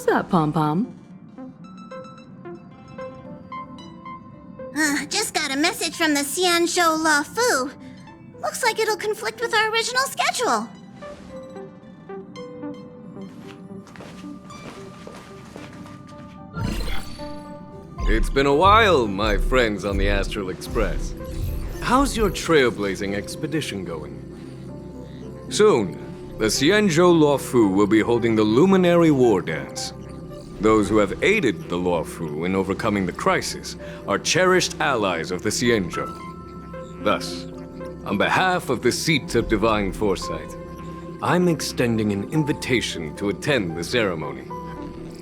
What's up, Pom-Pom? Just got a message from the Xianzhou La Fu. Looks like it'll conflict with our original schedule. It's been a while, my friends on the Astral Express. How's your trailblazing expedition going? Soon, the Xianzhou Luofu will be holding the Luminary War Dance. Those who have aided the Luofu in overcoming the crisis are cherished allies of the Xianzhou. Thus, on behalf of the Seat of Divine Foresight, I'm extending an invitation to attend the ceremony.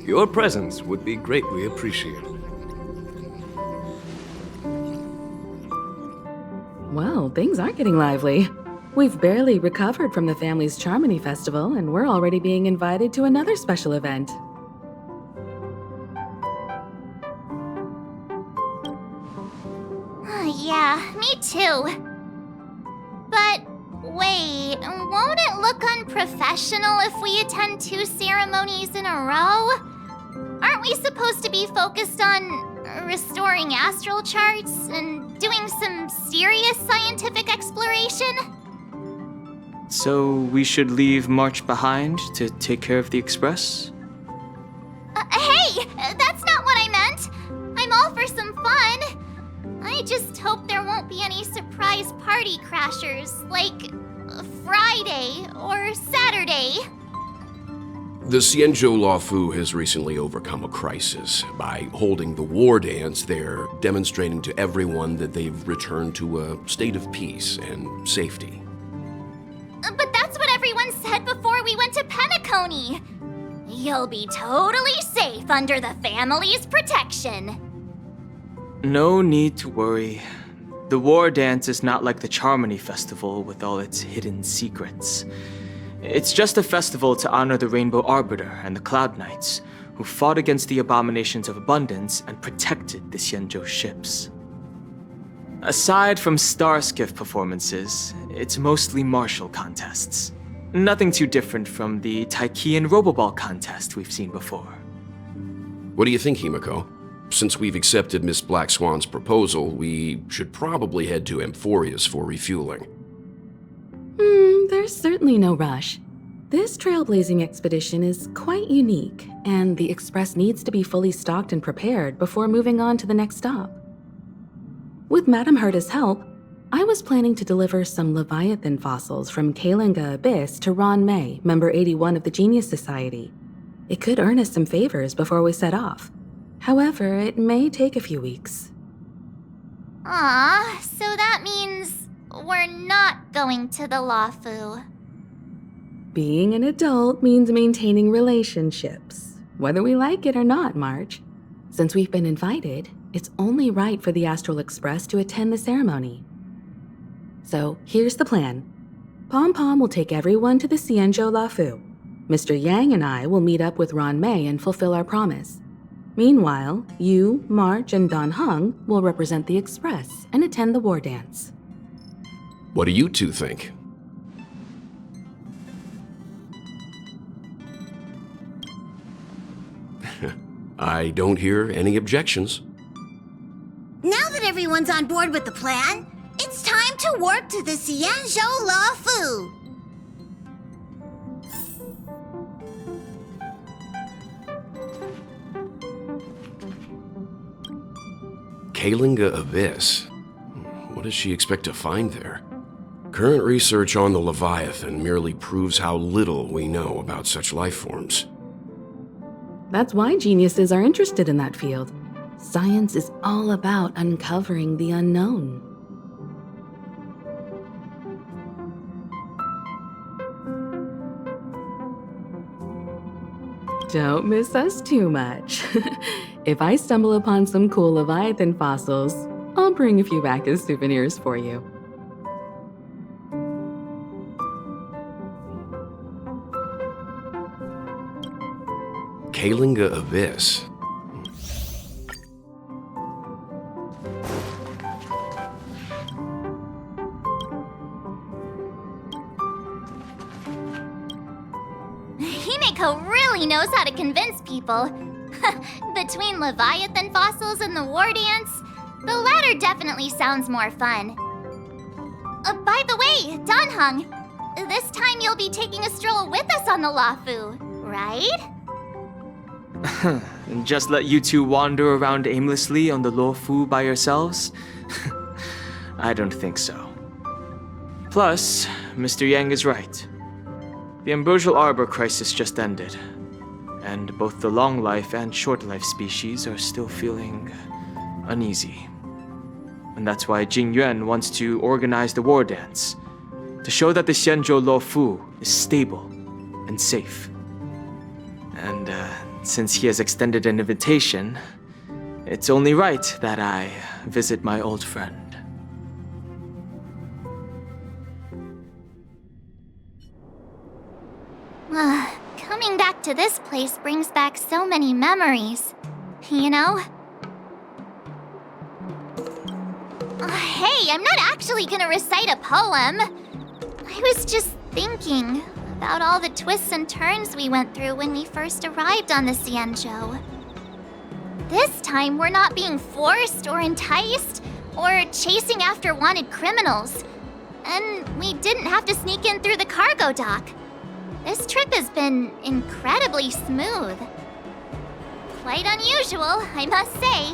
Your presence would be greatly appreciated. Well, things are getting lively. We've barely recovered from the family's Charmony Festival, and we're already being invited to another special event. Yeah, me too. But wait, won't it look unprofessional if we attend 2 ceremonies in a row? Aren't we supposed to be focused on restoring astral charts and doing some serious scientific exploration? So we should leave March behind to take care of the Express? Hey, that's not what I meant. I'm all for some fun. I just hope there won't be any surprise party crashers, like Friday or Saturday. The Xianzhou Luofu has recently overcome a crisis. By holding the war dance, they're demonstrating to everyone that they've returned to a state of peace and safety. But that's what everyone said before we went to Penacony. You'll be totally safe under the family's protection. No need to worry. The War Dance is not like the Charmony Festival with all its hidden secrets. It's just a festival to honor the Rainbow Arbiter and the Cloud Knights, who fought against the abominations of abundance and protected the Xianzhou ships. Aside from star skiff performances, it's mostly martial contests. Nothing too different from the Taiki and Roboball contest we've seen before. What do you think, Himiko? Since we've accepted Miss Black Swan's proposal, we should probably head to Amphorius for refueling. There's certainly no rush. This trailblazing expedition is quite unique, and the Express needs to be fully stocked and prepared before moving on to the next stop. With Madame Herta's help, I was planning to deliver some Leviathan fossils from Kalinga Abyss to Ron May, member 81 of the Genius Society. It could earn us some favors before we set off. However, it may take a few weeks. Aw, so that means we're not going to the Luofu. Being an adult means maintaining relationships, whether we like it or not, March. Since we've been invited, it's only right for the Astral Express to attend the ceremony. So here's the plan. Pom-Pom will take everyone to the Xianzhou Luofu. Mr. Yang and I will meet up with Ron May and fulfill our promise. Meanwhile, you, March, and Don Hung will represent the Express and attend the war dance. What do you two think? I don't hear any objections. Now that everyone's on board with the plan, it's time to warp to the Xianzhou Luofu. Kalinga Abyss. What does she expect to find there? Current research on the Leviathan merely proves how little we know about such life forms. That's why geniuses are interested in that field. Science is all about uncovering the unknown. Don't miss us too much. If I stumble upon some cool Leviathan fossils, I'll bring a few back as souvenirs for you. Kalinga Abyss. Himeko really knows how to convince people. Between Leviathan fossils and the war dance, the latter definitely sounds more fun. By the way, Danhung, this time you'll be taking a stroll with us on the Lafu, right? And just let you two wander around aimlessly on the Luofu by yourselves? I don't think so. Plus, Mr. Yang is right. The Ambrosial Arbor crisis just ended, and both the long life and short life species are still feeling uneasy. And that's why Jing Yuan wants to organize the war dance, to show that the Xianzhou Luofu is stable and safe. And since he has extended an invitation, it's only right that I visit my old friend. Coming back to this place brings back so many memories, you know? Hey, I'm not actually gonna recite a poem. I was just thinking about all the twists and turns we went through when we first arrived on the Xianzhou. This time, we're not being forced or enticed or chasing after wanted criminals. And we didn't have to sneak in through the cargo dock. This trip has been incredibly smooth. Quite unusual, I must say.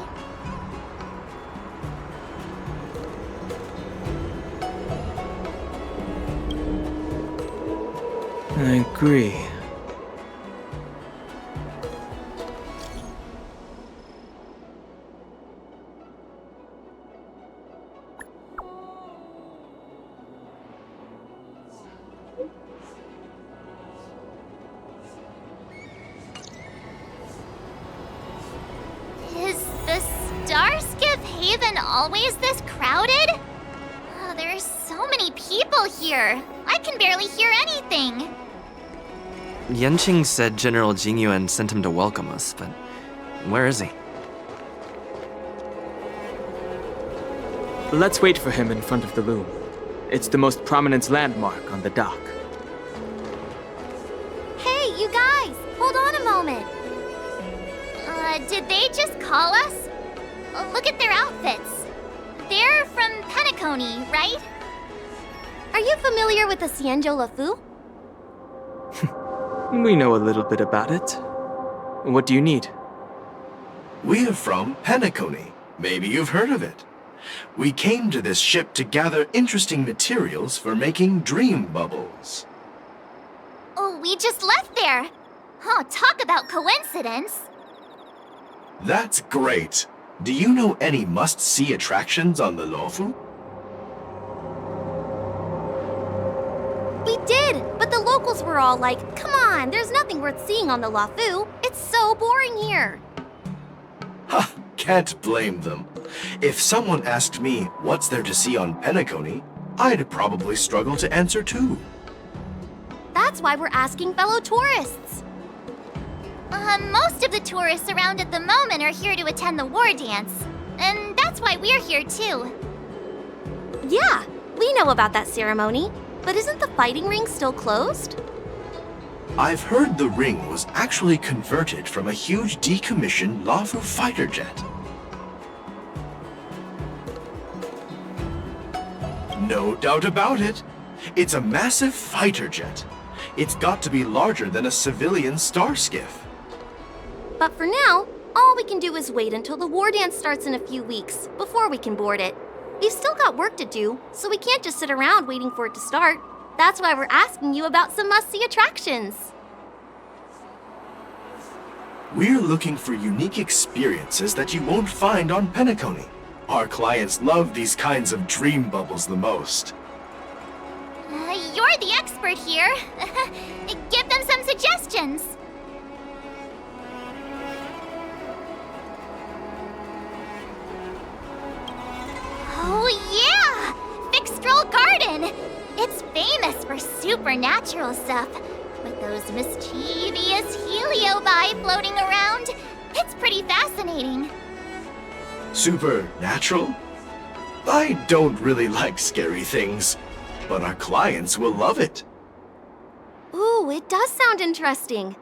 I agree. Is the Starskiff Haven always this crowded? Oh, there's so many people here. I can barely hear anything. Yanqing said General Jingyuan sent him to welcome us, but where is he? Let's wait for him in front of the loom. It's the most prominent landmark on the dock. Hey, you guys! Hold on a moment. Did they just call us? Look at their outfits. They're from Penacony, right? Are you familiar with the Xianzhou Luofu? We know a little bit about it. What do you need? We're from Penacony. Maybe you've heard of it. We came to this ship to gather interesting materials for making dream bubbles. Oh, we just left there. Oh, talk about coincidence. That's great. Do you know any must-see attractions on the Luofu? We did, but the locals were all like, come on, there's nothing worth seeing on the Luofu. It's so boring here. Ha! Can't blame them. If someone asked me what's there to see on Penacony, I'd probably struggle to answer too. That's why we're asking fellow tourists. Most of the tourists around at the moment are here to attend the war dance. And that's why we're here too. Yeah, we know about that ceremony. But isn't the fighting ring still closed? I've heard the ring was actually converted from a huge decommissioned Luofu fighter jet. No doubt about it. It's a massive fighter jet. It's got to be larger than a civilian starskiff. But for now, all we can do is wait until the war dance starts in a few weeks before we can board it. We've still got work to do, so we can't just sit around waiting for it to start. That's why we're asking you about some must-see attractions. We're looking for unique experiences that you won't find on Penacony. Our clients love these kinds of dream bubbles the most. You're the expert here. Give them some suggestions. Oh yeah! Fixed-Stroll Garden! It's famous for supernatural stuff. With those mischievous heliobi floating around. It's pretty fascinating. Supernatural? I don't really like scary things, but our clients will love it. Ooh, it does sound interesting.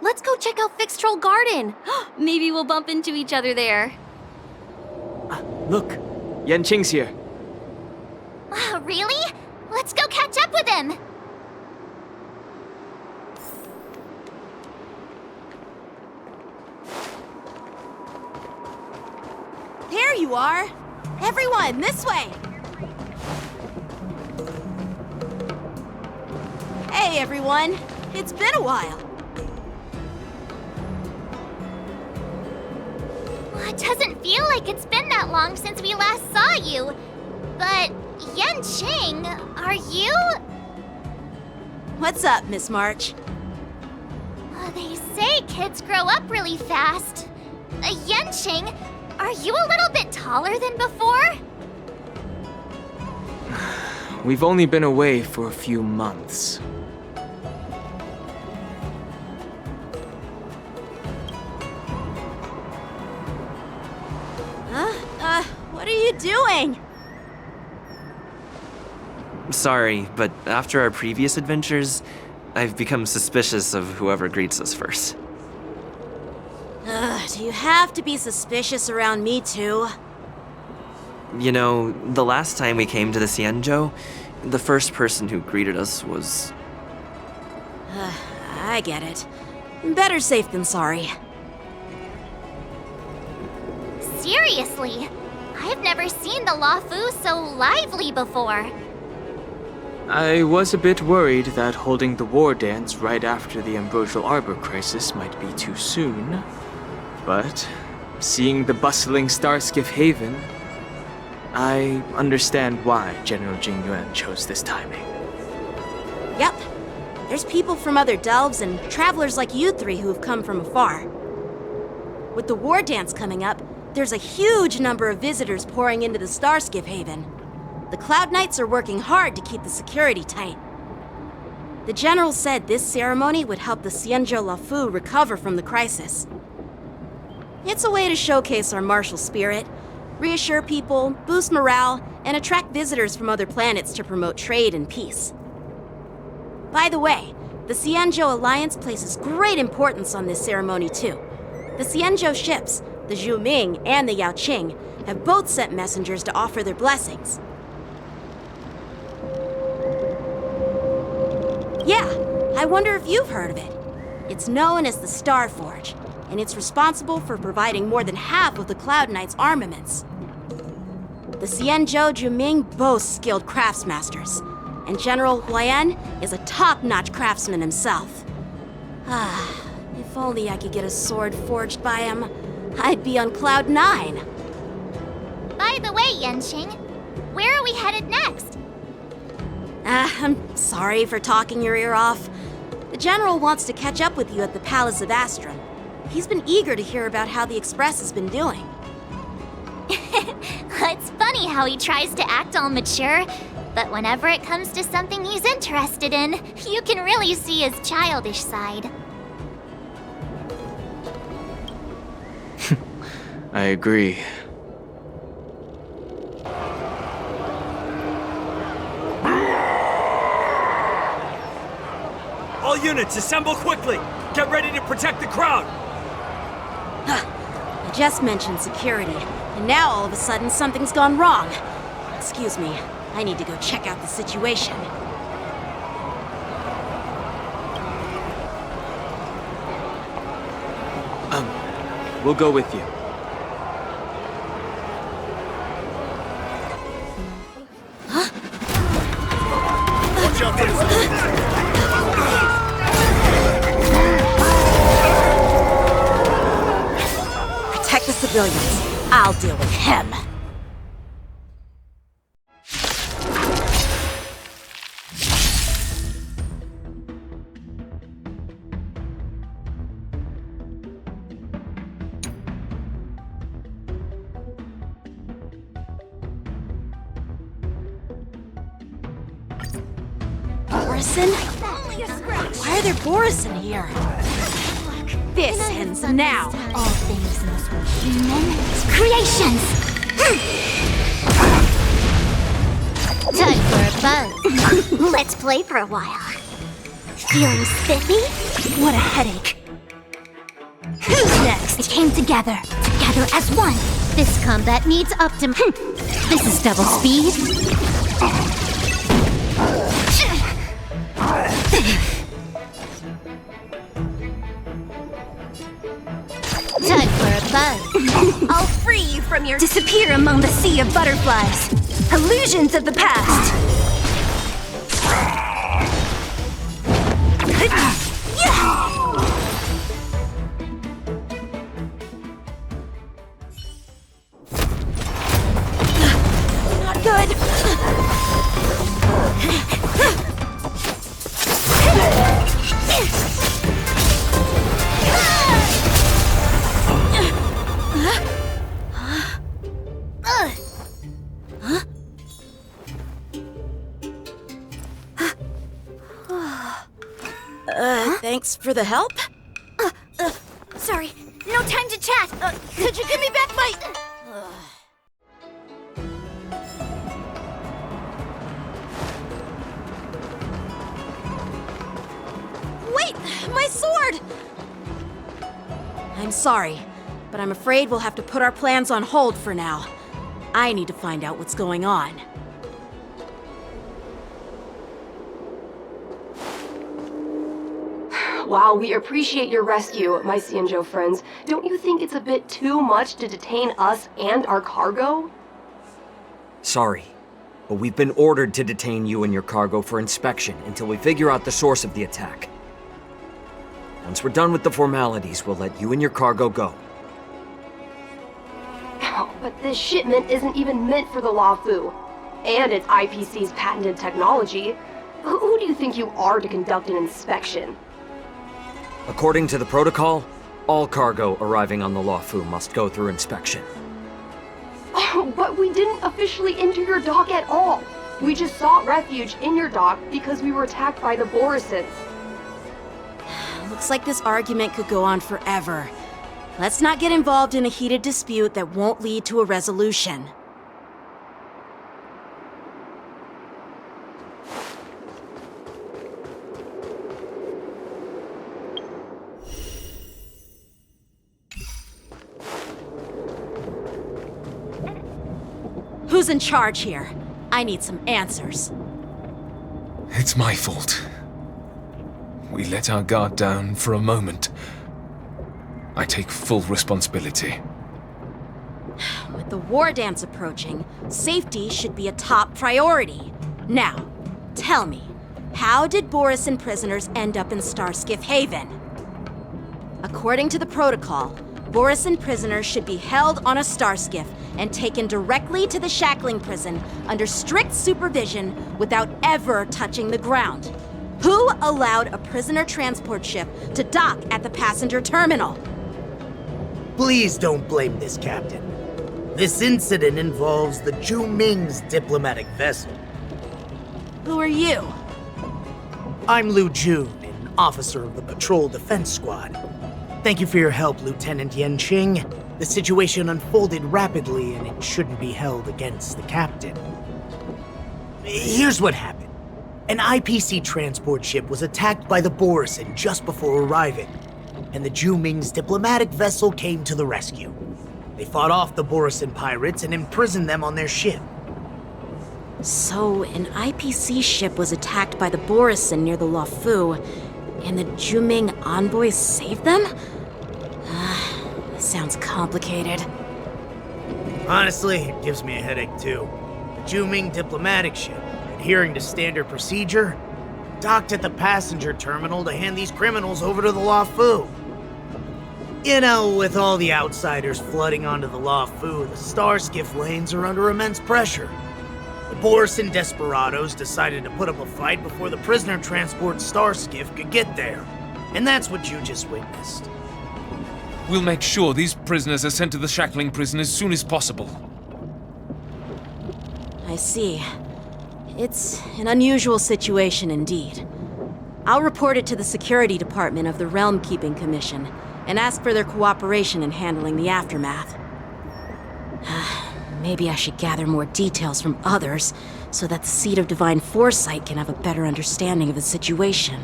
Let's go check out Fixed Troll Garden. Maybe we'll bump into each other there. Look, Yanqing's here. Really? Let's go catch up with him! There you are! Everyone, this way! Hey, everyone! It's been a while. It doesn't feel like it's been that long since we last saw you. But, Yanqing, are you? What's up, Miss March? They say kids grow up really fast. Yanqing, are you a little bit taller than before? We've only been away for a few months. What are you doing? Sorry, but after our previous adventures, I've become suspicious of whoever greets us first. Do you have to be suspicious around me too? You know, the last time we came to the Xianzhou, the first person who greeted us was... I get it. Better safe than sorry. Seriously, I've never seen the Luofu so lively before. I was a bit worried that holding the war dance right after the Ambrosial Arbor crisis might be too soon. But seeing the bustling Starskiff Haven, I understand why General Jingyuan chose this timing. Yep. There's people from other delves and travelers like you three who have come from afar. With the war dance coming up, there's a huge number of visitors pouring into the Starskiff Haven. The Cloud Knights are working hard to keep the security tight. The General said this ceremony would help the Xianzhou Luofu recover from the crisis. It's a way to showcase our martial spirit, reassure people, boost morale, and attract visitors from other planets to promote trade and peace. By the way, the Xianzhou Alliance places great importance on this ceremony too. The Xianzhou ships, the Zhu Ming and the Yao Qing, have both sent messengers to offer their blessings. Yeah, I wonder if you've heard of it. It's known as the Star Forge, and it's responsible for providing more than half of the Cloud Knights' armaments. The Xianzhou Juming boasts skilled craftsmasters, and General Huayan is a top-notch craftsman himself. If only I could get a sword forged by him, I'd be on Cloud 9. By the way, Yanqing, where are we headed next? I'm sorry for talking your ear off. The General wants to catch up with you at the Palace of Astrum. He's been eager to hear about how the Express has been doing. It's funny how he tries to act all mature, but whenever it comes to something he's interested in, you can really see his childish side. I agree. All units, assemble quickly! Get ready to protect the crowd! I just mentioned security, and now all of a sudden something's gone wrong. Excuse me, I need to go check out the situation. We'll go with you. Watch out for this! Protect the civilians. I'll deal with him. Borison? Why are there Borison here? This ends now. All things must be human creations! Time for a buzz. Let's play for a while. Feeling spiffy? What a headache. Who's next? We came together as one. This combat needs This is double speed. Time for a buzz. I'll free you from your disappear among the sea of butterflies. Illusions of the past. Not good. Thanks for the help. Sorry, no time to chat. Could you give me back my... Wait, my sword! I'm sorry, but I'm afraid we'll have to put our plans on hold for now. I need to find out what's going on. While we appreciate your rescue, my Xianzhou friends, don't you think it's a bit too much to detain us and our cargo? Sorry, but we've been ordered to detain you and your cargo for inspection until we figure out the source of the attack. Once we're done with the formalities, we'll let you and your cargo go. Oh, but this shipment isn't even meant for the Luofu, and it's IPC's patented technology. Who do you think you are to conduct an inspection? According to the protocol, all cargo arriving on the Luofu must go through inspection. Oh, but we didn't officially enter your dock at all. We just sought refuge in your dock because we were attacked by the Borisons. Looks like this argument could go on forever. Let's not get involved in a heated dispute that won't lead to a resolution. Who's in charge here? I need some answers. It's my fault. We let our guard down for a moment. I take full responsibility. With the war dance approaching, safety should be a top priority. Now, tell me, how did Borisin prisoners end up in Starskiff Haven? According to the protocol, Borisin prisoners should be held on a starskiff and taken directly to the shackling prison under strict supervision without ever touching the ground. Who allowed a prisoner transport ship to dock at the passenger terminal? Please don't blame this captain. This incident involves the Zhu Ming's diplomatic vessel. Who are you? I'm Liu Jun, an officer of the Patrol Defense Squad. Thank you for your help, Lieutenant Yanqing. The situation unfolded rapidly and it shouldn't be held against the captain. Here's what happened. An IPC transport ship was attacked by the Borisin just before arriving, and the Zhu Ming's diplomatic vessel came to the rescue. They fought off the Borisin pirates and imprisoned them on their ship. So, an IPC ship was attacked by the Borisin near the Luofu, and the Zhu Ming envoys saved them? This sounds complicated. Honestly, it gives me a headache too. The Zhu Ming diplomatic ship, adhering to standard procedure, docked at the passenger terminal to hand these criminals over to the Luofu. You know, with all the outsiders flooding onto the Luofu, the Starskiff lanes are under immense pressure. The Borisin desperados decided to put up a fight before the prisoner transport Starskiff could get there. And that's what you just witnessed. We'll make sure these prisoners are sent to the shackling prison as soon as possible. I see. It's an unusual situation indeed. I'll report it to the security department of the Realm Keeping Commission and ask for their cooperation in handling the aftermath. Maybe I should gather more details from others so that the Seat of Divine Foresight can have a better understanding of the situation.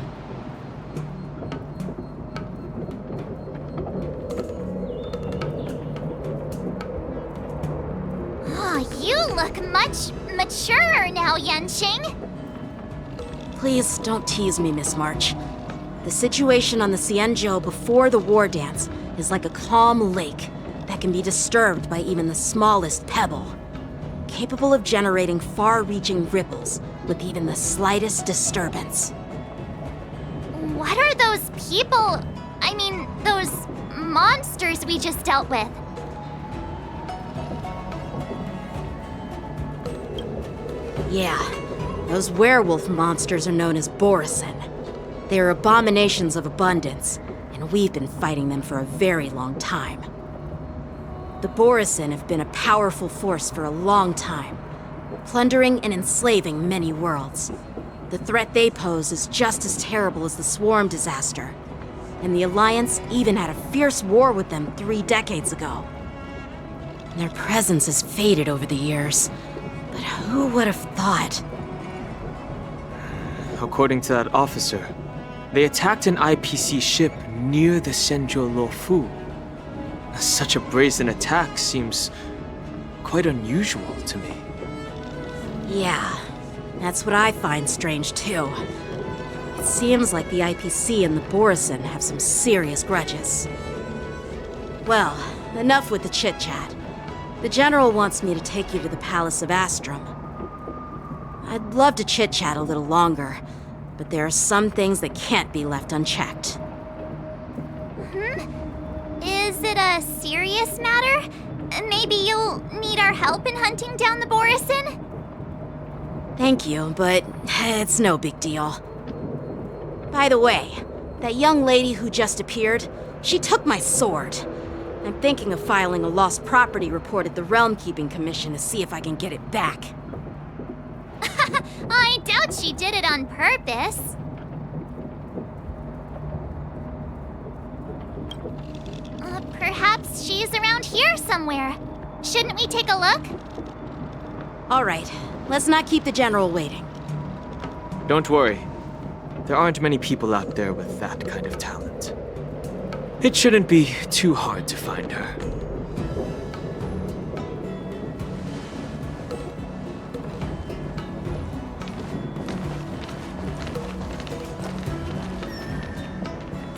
mature now, Yenching. Please don't tease me, Miss March. The situation on the Xianzhou before the war dance is like a calm lake that can be disturbed by even the smallest pebble, capable of generating far-reaching ripples with even the slightest disturbance. What are those people? I mean, those monsters we just dealt with? Yeah, those werewolf monsters are known as Borisin. They are abominations of abundance, and we've been fighting them for a very long time. The Borisin have been a powerful force for a long time, plundering and enslaving many worlds. The threat they pose is just as terrible as the Swarm disaster, and the Alliance even had a fierce war with them 3 decades ago. Their presence has faded over the years, but who would have thought? According to that officer, they attacked an IPC ship near the Xianzhou Luofu. Such a brazen attack seems quite unusual to me. Yeah, that's what I find strange too. It seems like the IPC and the Borisin have some serious grudges. Well, enough with the chit-chat. The General wants me to take you to the Palace of Astrum. I'd love to chit-chat a little longer, but there are some things that can't be left unchecked. Is it a serious matter? Maybe you'll need our help in hunting down the Borisin? Thank you, but it's no big deal. By the way, that young lady who just appeared, she took my sword. I'm thinking of filing a lost property report at the Realm Keeping Commission to see if I can get it back. I doubt she did it on purpose. Perhaps she's around here somewhere. Shouldn't we take a look? All right, let's not keep the General waiting. Don't worry. There aren't many people out there with that kind of talent. It shouldn't be too hard to find her.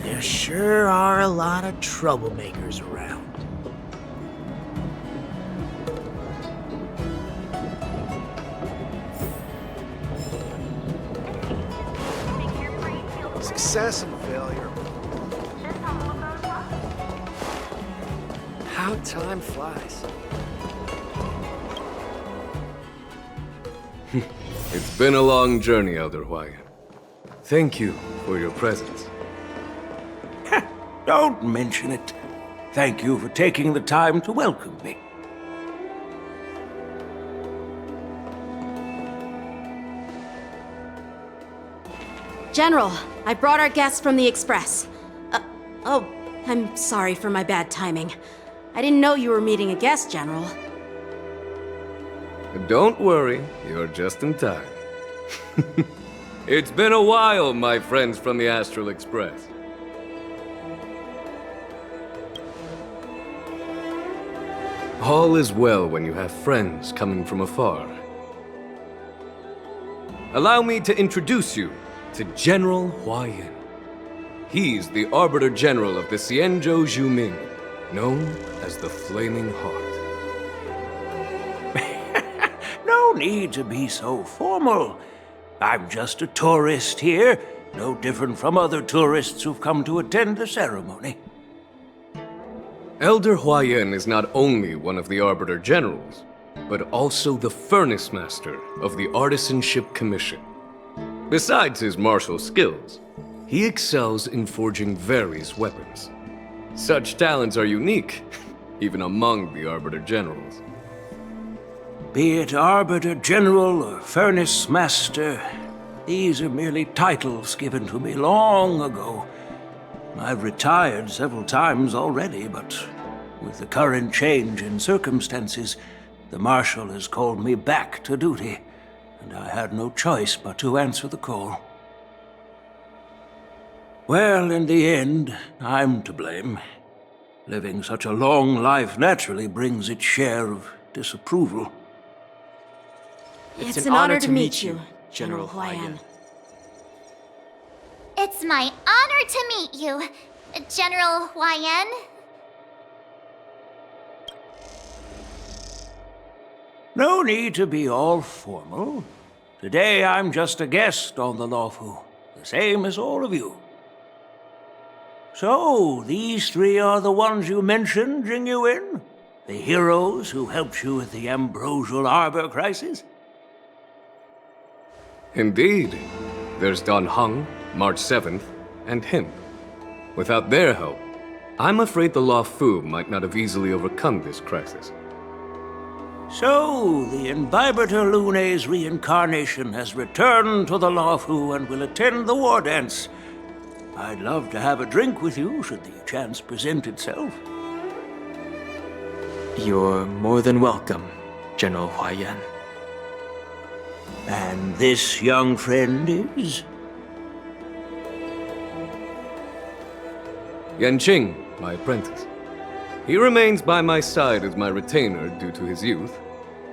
There sure are a lot of troublemakers around. Success and failure. How time flies. It's been a long journey, Elder Hwaiyan. Thank you for your presence. Don't mention it. Thank you for taking the time to welcome me. General, I brought our guests from the Express. Oh, I'm sorry for my bad timing. I didn't know you were meeting a guest, General. Don't worry, you're just in time. It's been a while, my friends from the Astral Express. All is well when you have friends coming from afar. Allow me to introduce you to General Hwaiyan. He's the Arbiter General of the Xianzhou Zhuming, known as the Flaming Heart. No need to be so formal. I'm just a tourist here, no different from other tourists who've come to attend the ceremony. Elder Hwaiyan is not only one of the Arbiter Generals, but also the Furnace Master of the Artisanship Commission. Besides his martial skills, he excels in forging various weapons. Such talents are unique, even among the Arbiter Generals. Be it Arbiter General or Furnace Master, these are merely titles given to me long ago. I've retired several times already, but with the current change in circumstances, the Marshal has called me back to duty, and I had no choice but to answer the call. Well, in the end, I'm to blame. Living such a long life naturally brings its share of disapproval. It's an honor to meet you, General Huayan. It's my honor to meet you, General Huayan. No need to be all formal. Today I'm just a guest on the Lawfu, the same as all of you. So, these three are the ones you mentioned, Jingyuin? The heroes who helped you with the Ambrosial Arbor crisis? Indeed. There's Don Hung, March 7th, and him. Without their help, I'm afraid the Lawfu might not have easily overcome this crisis. So, the Imbibitor Lune's reincarnation has returned to the Lawfu and will attend the war dance. I'd love to have a drink with you should the chance present itself. You're more than welcome, General Huayan. And this young friend is? Yanqing, my apprentice. He remains by my side as my retainer due to his youth,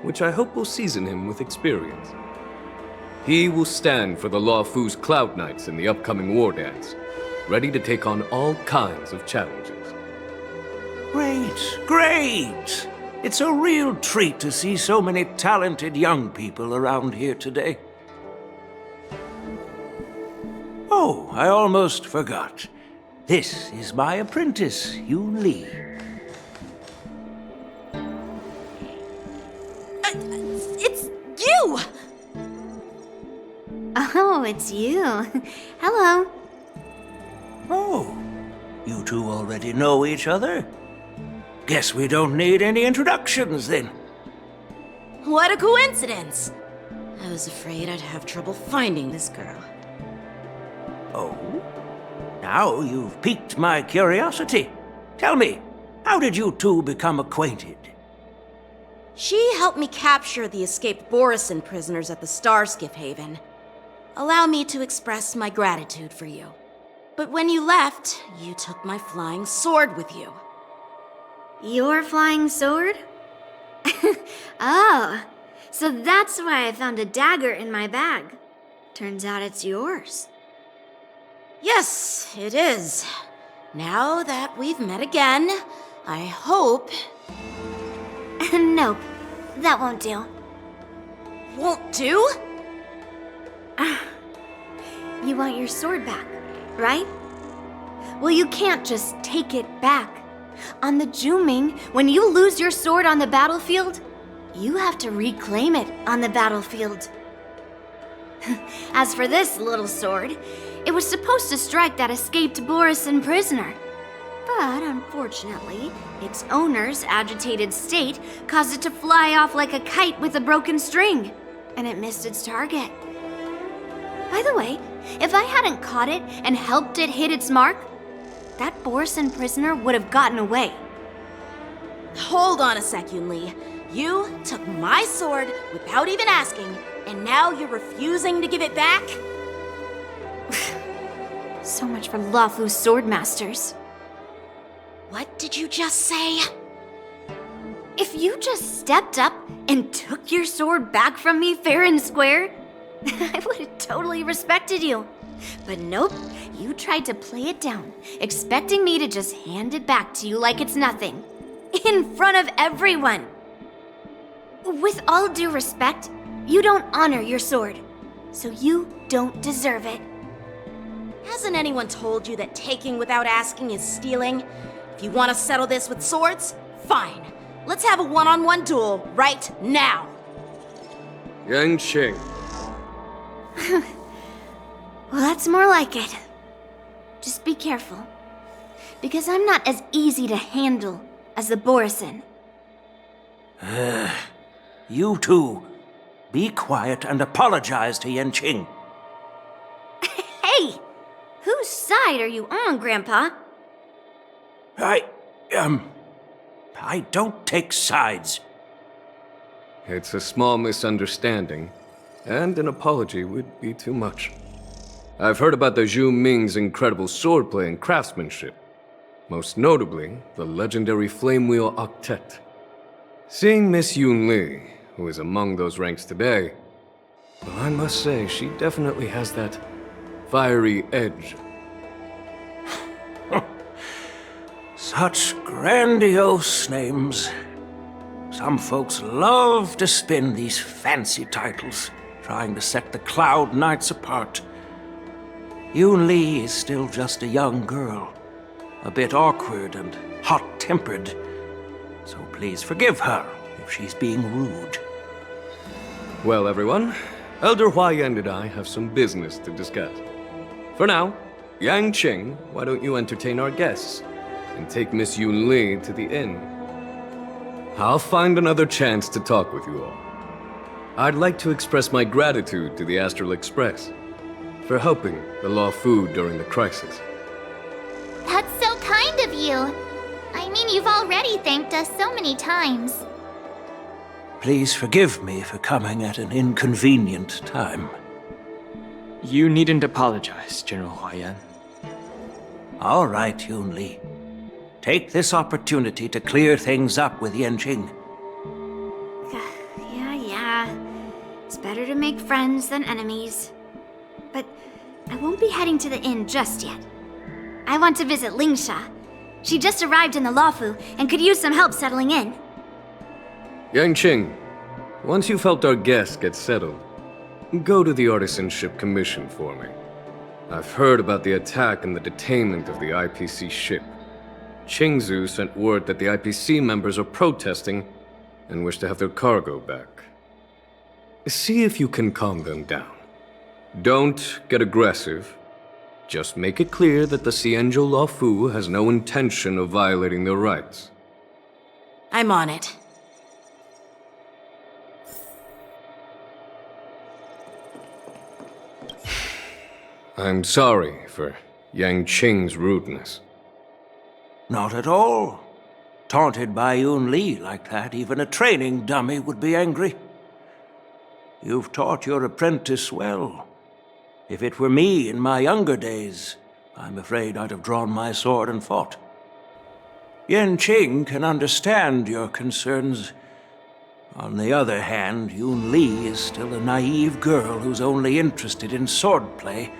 which I hope will season him with experience. He will stand for the Lawfu's Cloud Knights in the upcoming war dance, ready to take on all kinds of challenges. Great, great! It's a real treat to see so many talented young people around here today. Oh, I almost forgot. This is my apprentice, Yun Li. It's you! Oh, it's you. Hello. Oh, you two already know each other? Guess we don't need any introductions then. What a coincidence! I was afraid I'd have trouble finding this girl. Oh? Now you've piqued my curiosity. Tell me, how did you two become acquainted? She helped me capture the escaped Borisin prisoners at the Starskiff Haven. Allow me to express my gratitude for you. But when you left, you took my flying sword with you. Your flying sword? Oh, so that's why I found a dagger in my bag. Turns out it's yours. Yes, it is. Now that we've met again, I hope... Nope, that won't do. Won't do? You want your sword back, right? Well, you can't just take it back. On the Juming, when you lose your sword on the battlefield, you have to reclaim it on the battlefield. As for this little sword, it was supposed to strike that escaped Borisin prisoner. But unfortunately, its owner's agitated state caused it to fly off like a kite with a broken string, and it missed its target. By the way, if I hadn't caught it and helped it hit its mark, that Borisin prisoner would have gotten away. Hold on a sec, Yun Li. You took my sword without even asking, and now you're refusing to give it back? So much for Lawfu's swordmasters. What did you just say? If you just stepped up and took your sword back from me fair and square, I would have totally respected you. But nope, you tried to play it down, expecting me to just hand it back to you like it's nothing. In front of everyone. With all due respect, you don't honor your sword, so you don't deserve it. Hasn't anyone told you that taking without asking is stealing? If you want to settle this with swords, fine. Let's have a one-on-one duel right now. Yanqing. Well, that's more like it. Just be careful, because I'm not as easy to handle as the Borisin. You two, be quiet and apologize to Yanqing. Hey! Whose side are you on, Grandpa? I don't take sides. It's a small misunderstanding, and an apology would be too much. I've heard about the Zhu Ming's incredible swordplay and craftsmanship, most notably the legendary Flame Wheel Octet. Seeing Miss Yun Li, who is among those ranks today, Well, I must say, she definitely has that fiery edge. Such grandiose names. Some folks love to spin these fancy titles, trying to set the Cloud Knights apart. Yoon Lee is still just a young girl, a bit awkward and hot-tempered. So please forgive her if she's being rude. Well, everyone, Elder Huayan and I have some business to discuss. For now, Yang Qing, why don't you entertain our guests and take Miss Yoon Lee to the inn? I'll find another chance to talk with you all. I'd like to express my gratitude to the Astral Express for helping the Law Fu during the crisis. That's so kind of you. I mean, you've already thanked us so many times. Please forgive me for coming at an inconvenient time. You needn't apologize, General Huayan. All right, Yoon Lee. Take this opportunity to clear things up with Yanqing. Yeah. It's better to make friends than enemies. But I won't be heading to the inn just yet. I want to visit Lingsha. She just arrived in the Luofu and could use some help settling in. Yang Qing, once you've helped our guests get settled, go to the Artisanship Commission for me. I've heard about the attack and the detainment of the IPC ship. Qingzu sent word that the IPC members are protesting and wish to have their cargo back. See if you can calm them down. Don't get aggressive. Just make it clear that the Xianzhou Law Fu has no intention of violating their rights. I'm on it. I'm sorry for Yang Qing's rudeness. Not at all. Taunted by Yoon Lee like that, even a training dummy would be angry. You've taught your apprentice well. If it were me in my younger days, I'm afraid I'd have drawn my sword and fought. Yanqing can understand your concerns. On the other hand, Yoon Lee is still a naive girl who's only interested in swordplay.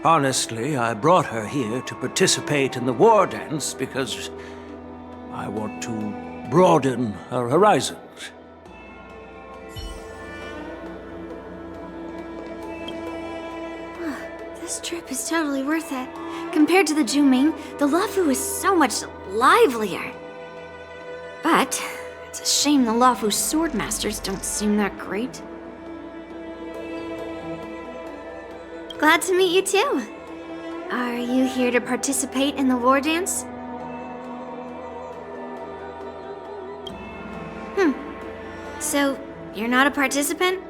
Honestly, I brought her here to participate in the war dance because I want to broaden her horizons. This trip is totally worth it. Compared to the Juming, the Luofu is so much livelier. But it's a shame the Luofu swordmasters don't seem that great. Glad to meet you too. Are you here to participate in the war dance? So, you're not a participant?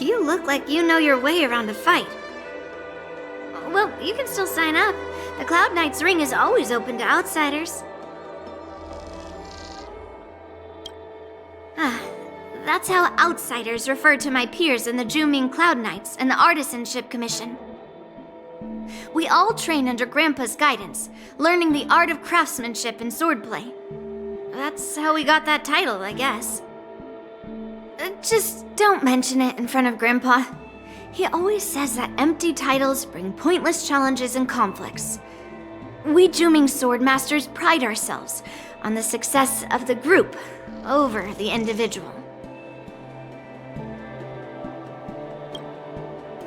You look like you know your way around a fight. Well, you can still sign up. The Cloud Knight's ring is always open to outsiders. That's how outsiders refer to my peers in the Juming Cloud Knights and the Artisanship Commission. We all train under Grandpa's guidance, learning the art of craftsmanship and swordplay. That's how we got that title, I guess. Just don't mention it in front of Grandpa. He always says that empty titles bring pointless challenges and conflicts. We Juming Swordmasters pride ourselves on the success of the group over the individual.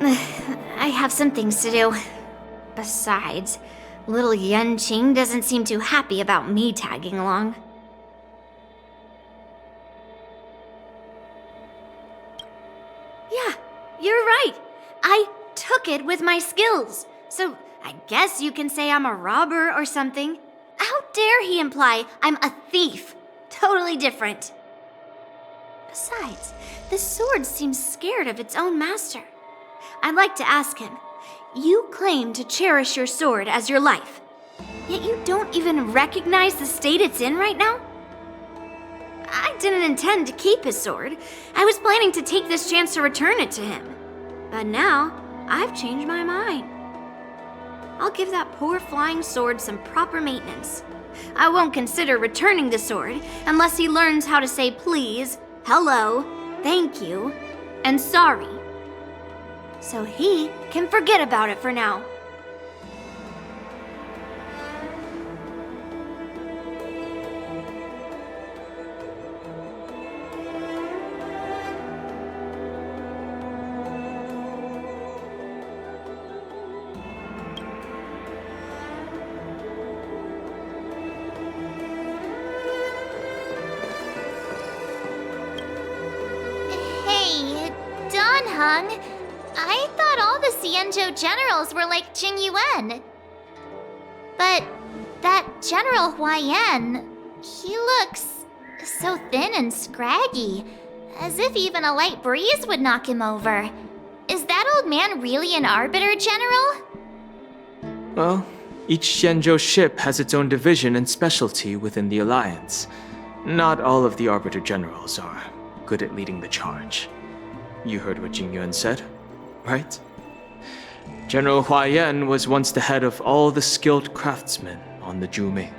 I have some things to do. Besides, little Yanqing doesn't seem too happy about me tagging along. Yeah, you're right. I took it with my skills. So I guess you can say I'm a robber or something. How dare he imply I'm a thief? Totally different. Besides, the sword seems scared of its own master. I'd like to ask him, you claim to cherish your sword as your life, yet you don't even recognize the state it's in right now? I didn't intend to keep his sword. I was planning to take this chance to return it to him. But now, I've changed my mind. I'll give that poor flying sword some proper maintenance. I won't consider returning the sword unless he learns how to say please, hello, thank you, and sorry. So he can forget about it for now. I thought all the Xianzhou generals were like Jing Yuan. But that General Huaiyan, he looks so thin and scraggy, as if even a light breeze would knock him over. Is that old man really an Arbiter General? Well, each Xianzhou ship has its own division and specialty within the Alliance. Not all of the Arbiter Generals are good at leading the charge. You heard what Jing Yuan said, right? General Huaiyan was once the head of all the skilled craftsmen on the Zhuming.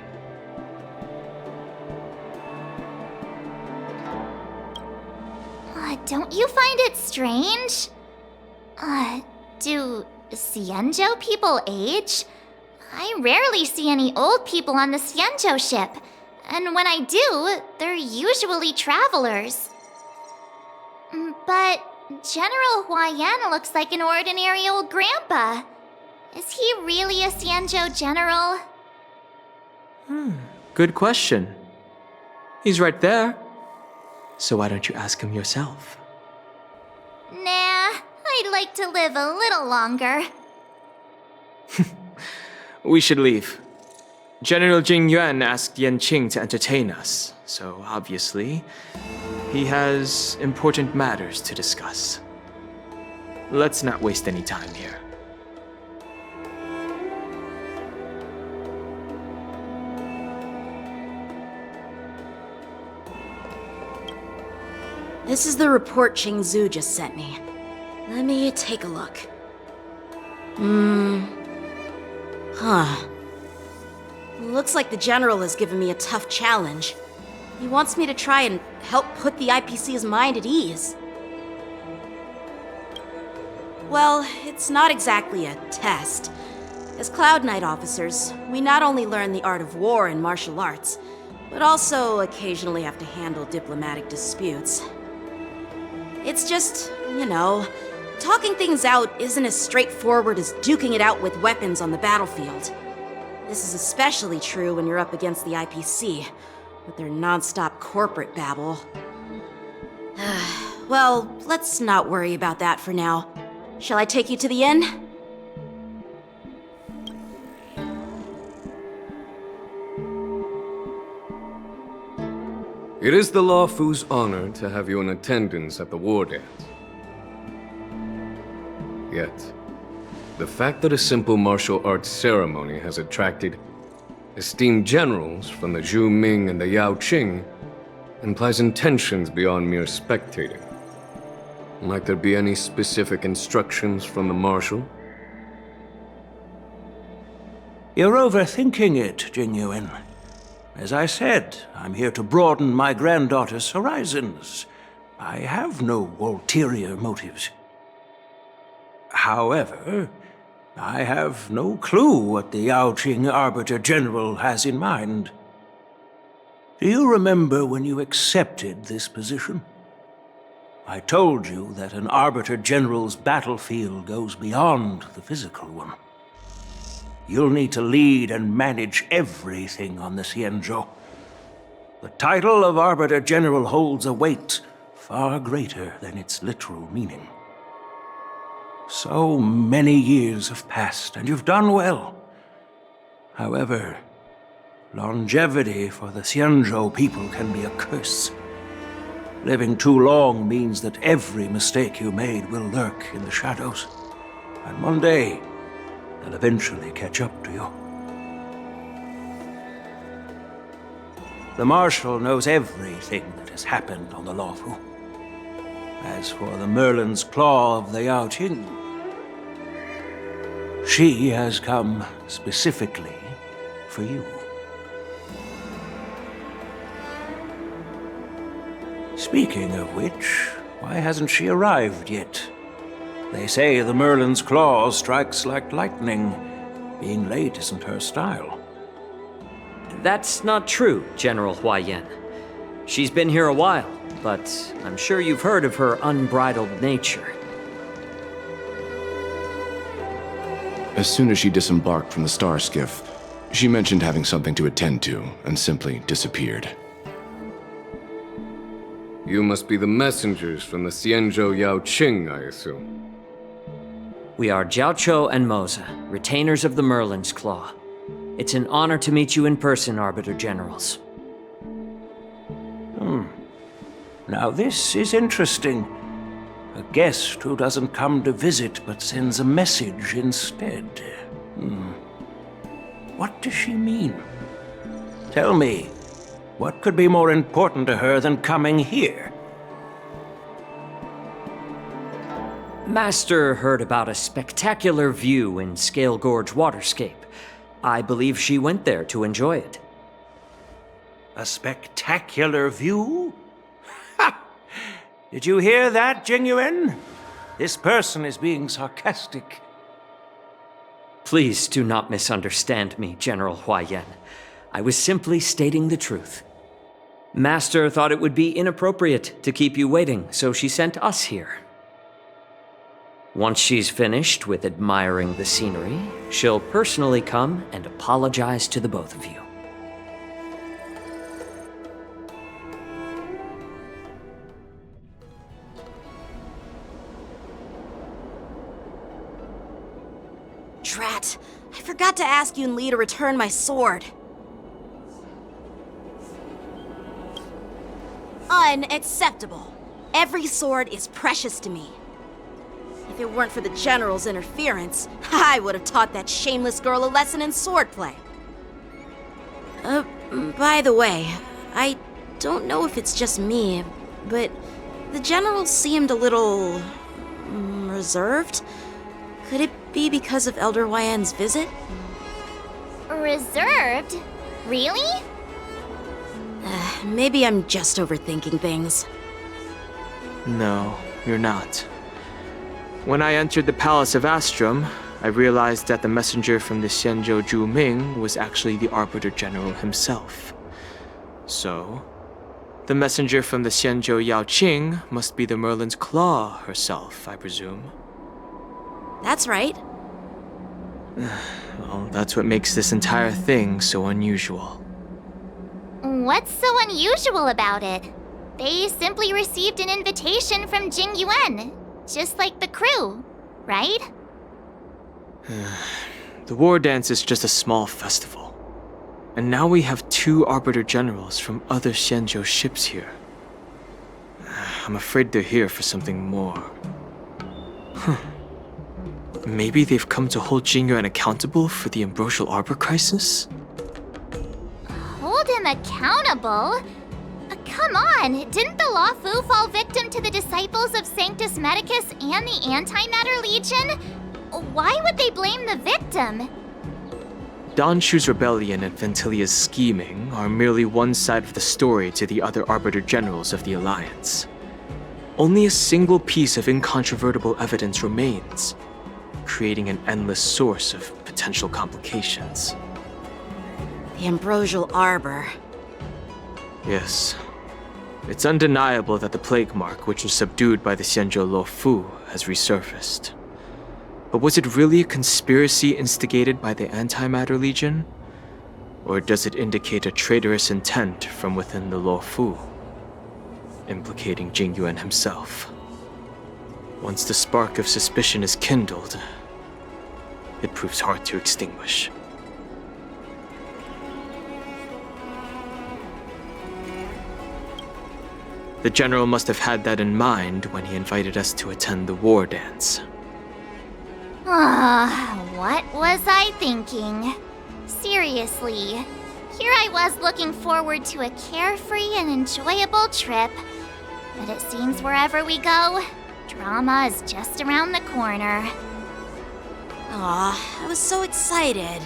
Don't you find it strange? Do Xianzhou people age? I rarely see any old people on the Xianzhou ship, and when I do, they're usually travelers. But General Huaiyan looks like an ordinary old grandpa. Is he really a Xianzhou general? Good question. He's right there. So why don't you ask him yourself? Nah, I'd like to live a little longer. We should leave. General Jing Yuan asked Yan Qing to entertain us, so obviously, he has important matters to discuss. Let's not waste any time here. This is the report Qingzhu just sent me. Let me take a look. Looks like the General has given me a tough challenge. He wants me to try and help put the IPC's mind at ease. Well, it's not exactly a test. As Cloud Knight officers, we not only learn the art of war and martial arts, but also occasionally have to handle diplomatic disputes. It's just, talking things out isn't as straightforward as duking it out with weapons on the battlefield. This is especially true when you're up against the IPC, with their non-stop corporate babble. Well, let's not worry about that for now. Shall I take you to the inn? It is the Law Fu's honor to have you in attendance at the war dance. Yet, the fact that a simple martial arts ceremony has attracted esteemed generals from the Zhu Ming and the Yao Qing implies intentions beyond mere spectating. Might there be any specific instructions from the Marshal? You're overthinking it, Jing Yuan. As I said, I'm here to broaden my granddaughter's horizons. I have no ulterior motives. However, I have no clue what the Yao Qing Arbiter General has in mind. Do you remember when you accepted this position? I told you that an Arbiter General's battlefield goes beyond the physical one. You'll need to lead and manage everything on the Xianzhou. The title of Arbiter General holds a weight far greater than its literal meaning. So many years have passed, and you've done well. However, longevity for the Xianzhou people can be a curse. Living too long means that every mistake you made will lurk in the shadows. And one day, they'll eventually catch up to you. The Marshal knows everything that has happened on the Law Fu. As for the Merlin's Claw of the Yao Qing, she has come specifically for you. Speaking of which, Why hasn't she arrived yet? They say the Merlin's claw strikes like lightning. Being late isn't her style. That's not true, General Huayan. She's been here a while, but I'm sure you've heard of her unbridled nature. As soon as she disembarked from the star skiff, she mentioned having something to attend to and simply disappeared. You must be the messengers from the Xianzhou Yao Qing, I assume. We are Jiaoqiu and Moza, retainers of the Merlin's Claw. It's an honor to meet you in person, Arbiter Generals. Now this is interesting. A guest who doesn't come to visit but sends a message instead. What does she mean? Tell me, what could be more important to her than coming here? Master heard about a spectacular view in Scale Gorge Waterscape. I believe she went there to enjoy it. A spectacular view? Ha! Did you hear that, Jingyuan? This person is being sarcastic. Please do not misunderstand me, General Huayan. I was simply stating the truth. Master thought it would be inappropriate to keep you waiting, so she sent us here. Once she's finished with admiring the scenery, she'll personally come and apologize to the both of you. Drat! I forgot to ask Yun Li to return my sword. Unacceptable. Every sword is precious to me. If it weren't for the General's interference, I would have taught that shameless girl a lesson in swordplay. By the way, I don't know if it's just me, but the General seemed a little reserved. Could it be because of Elder Huayan's visit? Reserved? Really? Maybe I'm just overthinking things. No, you're not. When I entered the Palace of Astrum, I realized that the messenger from the Xianzhou Zhu Ming was actually the Arbiter General himself. So, the messenger from the Xianzhou Yao Qing must be the Merlin's Claw herself, I presume. That's right. Well, that's what makes this entire thing so unusual. What's so unusual about it? They simply received an invitation from Jingyuan, just like the crew, right? The war dance is just a small festival. And now we have 2 Arbiter Generals from other Xianzhou ships here. I'm afraid they're here for something more. Maybe they've come to hold Jingyuan accountable for the Ambrosial Arbor crisis? Hold him accountable? Come on, didn't the Law Fu fall victim to the disciples of Sanctus Medicus and the Antimatter Legion? Why would they blame the victim? Don Shu's rebellion and Ventilia's scheming are merely one side of the story to the other Arbiter Generals of the Alliance. Only a single piece of incontrovertible evidence remains, creating an endless source of potential complications. The Ambrosial Arbor. Yes. It's undeniable that the plague mark, which was subdued by the Xianzhou Lo Fu, has resurfaced. But was it really a conspiracy instigated by the Antimatter Legion? Or does it indicate a traitorous intent from within the Lo Fu, implicating Jingyuan himself? Once the spark of suspicion is kindled, it proves hard to extinguish. The General must have had that in mind when he invited us to attend the war dance. What was I thinking? Seriously, here I was looking forward to a carefree and enjoyable trip. But it seems wherever we go, drama is just around the corner. Aw, I was so excited.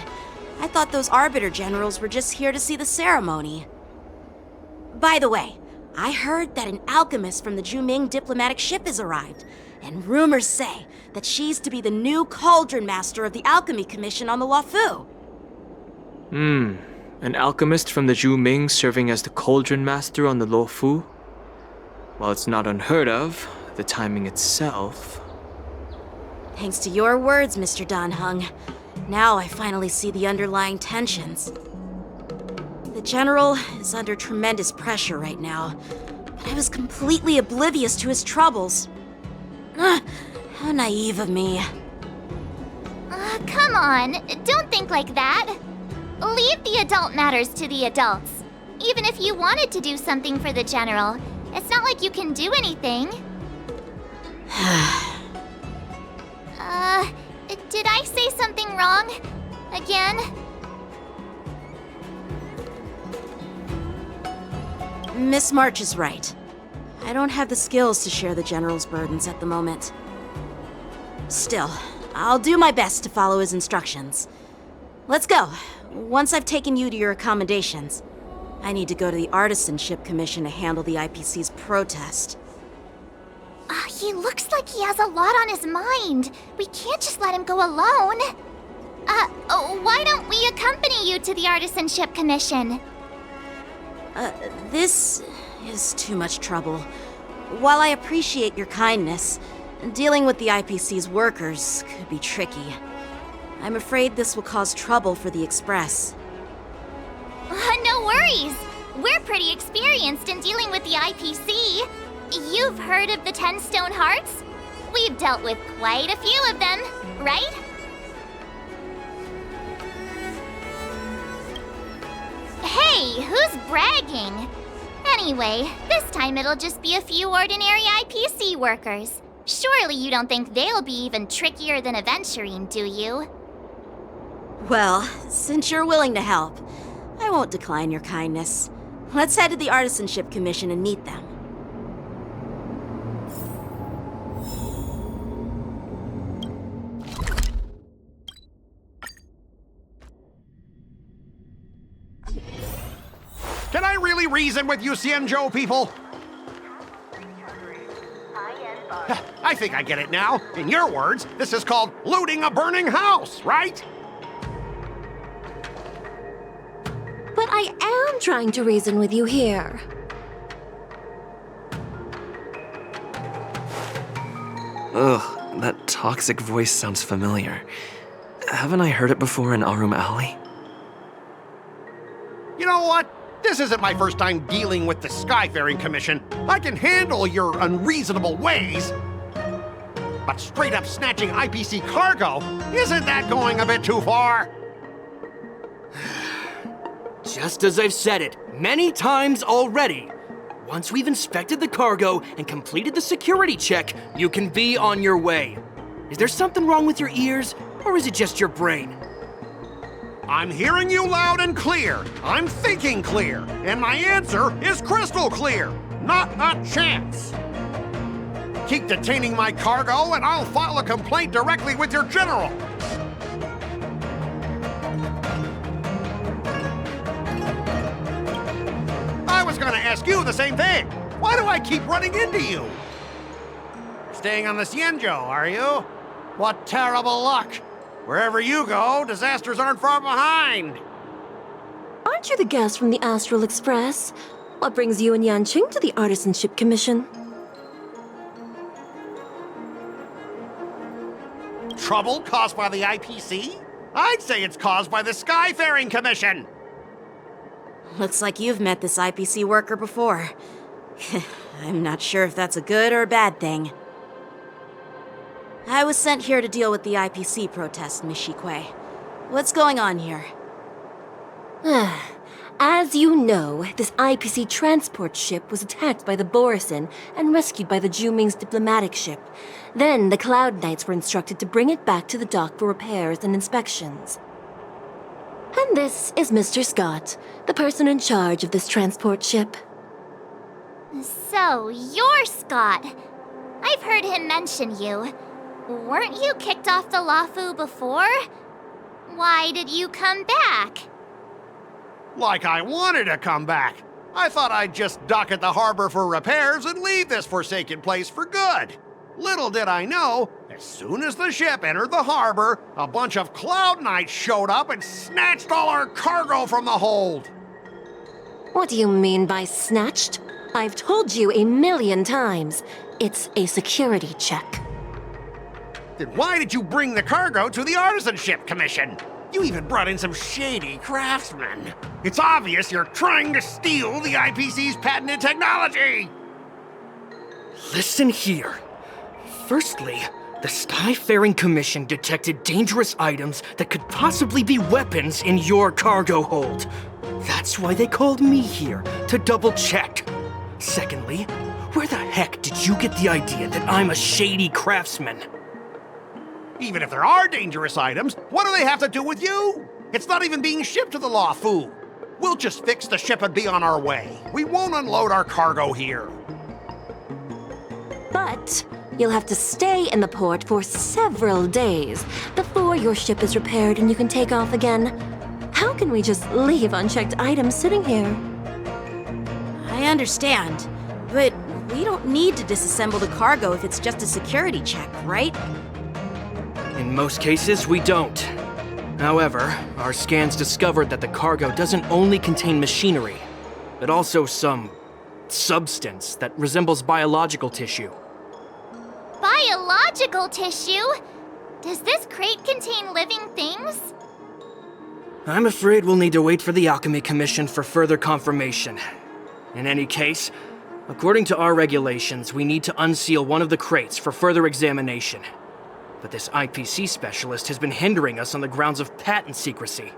I thought those Arbiter Generals were just here to see the ceremony. By the way, I heard that an alchemist from the Juming diplomatic ship has arrived, and rumors say that she's to be the new cauldron master of the Alchemy Commission on the Luofu. An alchemist from the Juming serving as the cauldron master on the Luofu? While it's not unheard of, the timing itself... Thanks to your words, Mr. Danheng, now I finally see the underlying tensions. The General is under tremendous pressure right now, but I was completely oblivious to his troubles. How naive of me. Come on, don't think like that. Leave the adult matters to the adults. Even if you wanted to do something for the General, it's not like you can do anything. Did I say something wrong? Again? Miss March is right. I don't have the skills to share the General's burdens at the moment. Still, I'll do my best to follow his instructions. Let's go. Once I've taken you to your accommodations, I need to go to the Artisanship Commission to handle the IPC's protest. He looks like he has a lot on his mind. We can't just let him go alone. Why don't we accompany you to the Artisanship Commission? This is too much trouble. While I appreciate your kindness, dealing with the IPC's workers could be tricky. I'm afraid this will cause trouble for the Express. No worries. We're pretty experienced in dealing with the IPC. You've heard of the 10 Stone Hearts? We've dealt with quite a few of them, right? Hey, who's bragging? Anyway, this time it'll just be a few ordinary IPC workers. Surely you don't think they'll be even trickier than Aventurine, do you? Well, since you're willing to help, I won't decline your kindness. Let's head to the Artisanship Commission and meet them. Can I really reason with you, Xianzhou people? I think I get it now. In your words, this is called looting a burning house, right? But I am trying to reason with you here. Ugh, that toxic voice sounds familiar. Haven't I heard it before in Arum Alley? You know what? This isn't my first time dealing with the Skyfaring Commission. I can handle your unreasonable ways. But straight up snatching IPC cargo, isn't that going a bit too far? Just as I've said it many times already. Once we've inspected the cargo and completed the security check, you can be on your way. Is there something wrong with your ears, or is it just your brain? I'm hearing you loud and clear. I'm thinking clear. And my answer is crystal clear. Not a chance. Keep detaining my cargo and I'll file a complaint directly with your general. I was gonna ask you the same thing. Why do I keep running into you? Staying on the Xianzhou, are you? What terrible luck. Wherever you go, disasters aren't far behind. Aren't you the guest from the Astral Express? What brings you and Yanqing to the Artisanship Commission? Trouble caused by the IPC? I'd say it's caused by the Skyfaring Commission. Looks like you've met this IPC worker before. I'm not sure if that's a good or a bad thing. I was sent here to deal with the IPC protest, Miss Shikui. What's going on here? As you know, this IPC transport ship was attacked by the Borisin and rescued by the Juming's diplomatic ship. Then the Cloud Knights were instructed to bring it back to the dock for repairs and inspections. And this is Mr. Scott, the person in charge of this transport ship. So, you're Scott. I've heard him mention you. Weren't you kicked off the Luofu before? Why did you come back? Like I wanted to come back. I thought I'd just dock at the harbor for repairs and leave this forsaken place for good. Little did I know, as soon as the ship entered the harbor, a bunch of Cloud Knights showed up and snatched all our cargo from the hold. What do you mean by snatched? I've told you 1,000,000 times. It's a security check. Then why did you bring the cargo to the Artisanship Commission? You even brought in some shady craftsmen. It's obvious you're trying to steal the IPC's patented technology! Listen here. Firstly, the Skyfaring Commission detected dangerous items that could possibly be weapons in your cargo hold. That's why they called me here, to double check. Secondly, where the heck did you get the idea that I'm a shady craftsman? Even if there are dangerous items, what do they have to do with you? It's not even being shipped to the Luofu. We'll just fix the ship and be on our way. We won't unload our cargo here. But you'll have to stay in the port for several days before your ship is repaired and you can take off again. How can we just leave unchecked items sitting here? I understand, but we don't need to disassemble the cargo if it's just a security check, right? In most cases, we don't. However, our scans discovered that the cargo doesn't only contain machinery, but also some substance that resembles biological tissue. Biological tissue? Does this crate contain living things? I'm afraid we'll need to wait for the Alchemy Commission for further confirmation. In any case, according to our regulations, we need to unseal one of the crates for further examination. But this IPC specialist has been hindering us on the grounds of patent secrecy.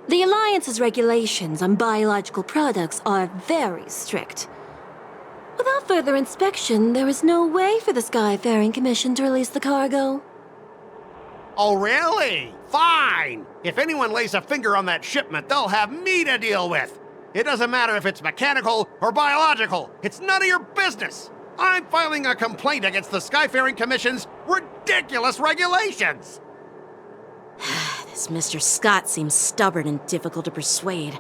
The Alliance's regulations on biological products are very strict. Without further inspection, there is no way for the Skyfaring Commission to release the cargo. Oh, really? Fine! If anyone lays a finger on that shipment, they'll have me to deal with. It doesn't matter if it's mechanical or biological. It's none of your business. I'm filing a complaint against the Skyfaring Commission's ridiculous regulations. This Mr. Scott seems stubborn and difficult to persuade.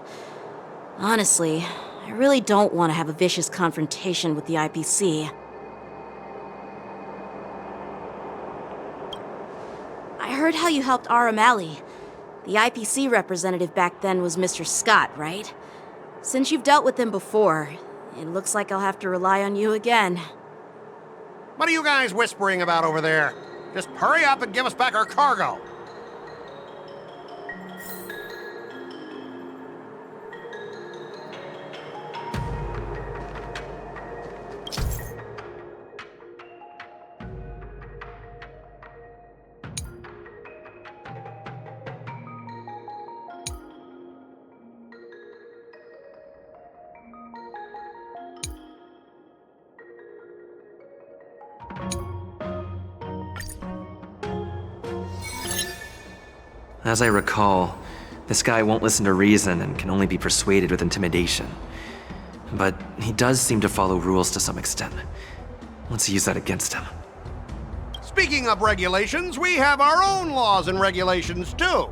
Honestly, I really don't want to have a vicious confrontation with the IPC. I heard how you helped Aramali. The IPC representative back then was Mr. Scott, right? Since you've dealt with him before, it looks like I'll have to rely on you again. What are you guys whispering about over there? Just hurry up and give us back our cargo. As I recall, this guy won't listen to reason and can only be persuaded with intimidation. But he does seem to follow rules to some extent. Let's use that against him. Speaking of regulations, we have our own laws and regulations too.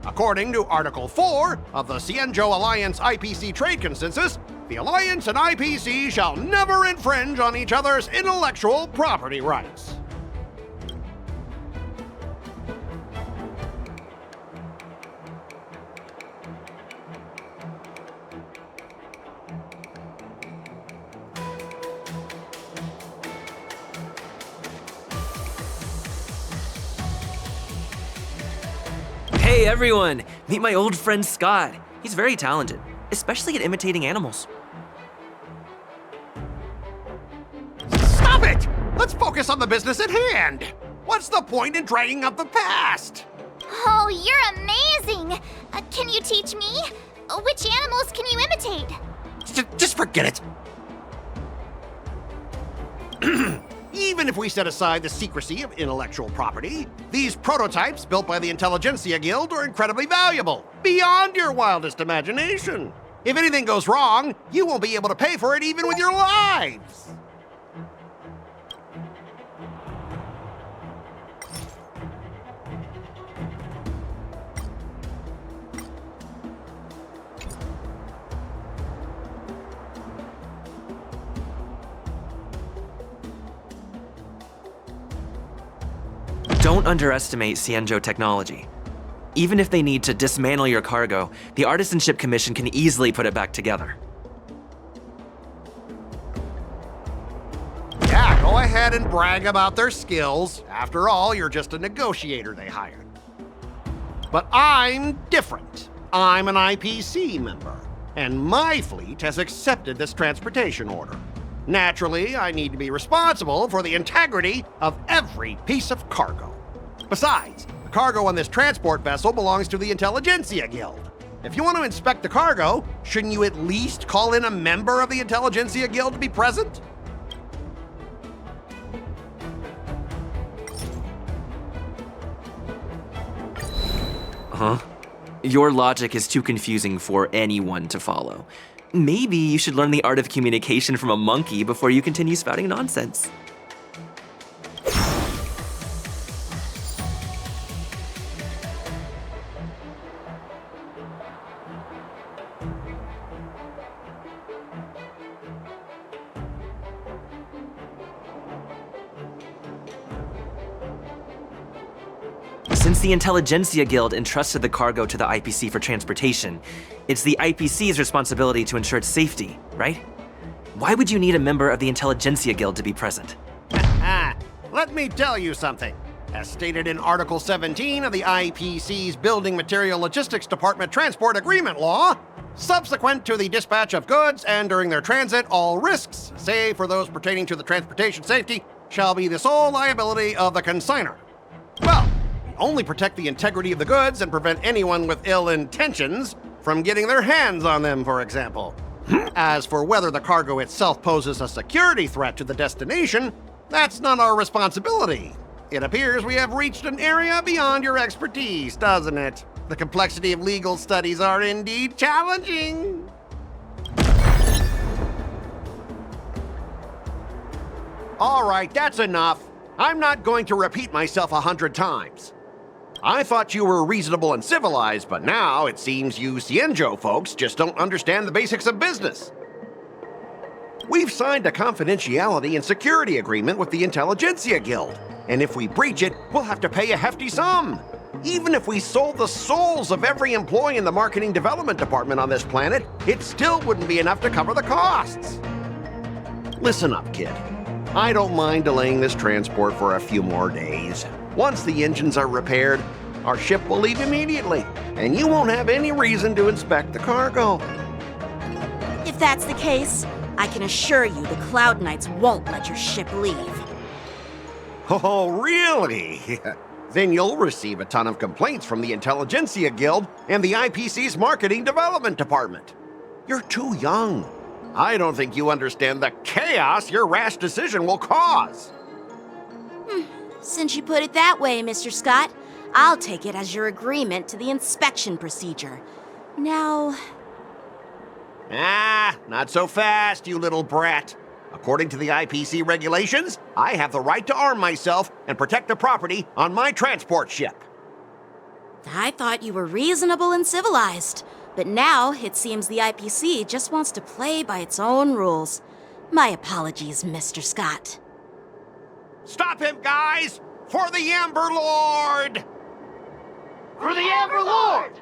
According to Article 4 of the Xianzhou Alliance IPC Trade Consensus, the Alliance and IPC shall never infringe on each other's intellectual property rights. Hey everyone! Meet my old friend Scott. He's very talented, especially at imitating animals. Stop it! Let's focus on the business at hand. What's the point in dragging up the past? Oh, you're amazing! Can you teach me? Which animals can you imitate? Just forget it. Even if we set aside the secrecy of intellectual property, these prototypes built by the Intelligentsia Guild are incredibly valuable, beyond your wildest imagination. If anything goes wrong, you won't be able to pay for it even with your lives. Don't underestimate Xianzhou technology. Even if they need to dismantle your cargo, the Artisanship Commission can easily put it back together. Yeah, go ahead and brag about their skills. After all, you're just a negotiator they hired. But I'm different. I'm an IPC member, and my fleet has accepted this transportation order. Naturally, I need to be responsible for the integrity of every piece of cargo. Besides, the cargo on this transport vessel belongs to the Intelligentsia Guild. If you want to inspect the cargo, shouldn't you at least call in a member of the Intelligentsia Guild to be present? Huh? Your logic is too confusing for anyone to follow. Maybe you should learn the art of communication from a monkey before you continue spouting nonsense. Since the Intelligentsia Guild entrusted the cargo to the IPC for transportation, it's the IPC's responsibility to ensure its safety, right? Why would you need a member of the Intelligentsia Guild to be present? Let me tell you something. As stated in Article 17 of the IPC's Building Material Logistics Department Transport Agreement Law, subsequent to the dispatch of goods and during their transit, all risks, save for those pertaining to the transportation safety, shall be the sole liability of the consignor. Well, only protect the integrity of the goods and prevent anyone with ill intentions from getting their hands on them, for example. As for whether the cargo itself poses a security threat to the destination, that's not our responsibility. It appears we have reached an area beyond your expertise, doesn't it? The complexity of legal studies are indeed challenging. All right, that's enough. I'm not going to repeat myself 100 times. I thought you were reasonable and civilized, but now it seems you Xianzhou folks just don't understand the basics of business. We've signed a confidentiality and security agreement with the Intelligentsia Guild, and if we breach it, we'll have to pay a hefty sum. Even if we sold the souls of every employee in the marketing development department on this planet, it still wouldn't be enough to cover the costs. Listen up, kid. I don't mind delaying this transport for a few more days. Once the engines are repaired, our ship will leave immediately, and you won't have any reason to inspect the cargo. If that's the case, I can assure you the Cloud Knights won't let your ship leave. Oh, really? Then you'll receive a ton of complaints from the Intelligentsia Guild and the IPC's Marketing Development Department. You're too young. I don't think you understand the chaos your rash decision will cause. Since you put it that way, Mr. Scott, I'll take it as your agreement to the inspection procedure. Now... Not so fast, you little brat. According to the IPC regulations, I have the right to arm myself and protect the property on my transport ship. I thought you were reasonable and civilized, but now it seems the IPC just wants to play by its own rules. My apologies, Mr. Scott. Stop him, guys! For the Amber Lord! For the Amber Lord!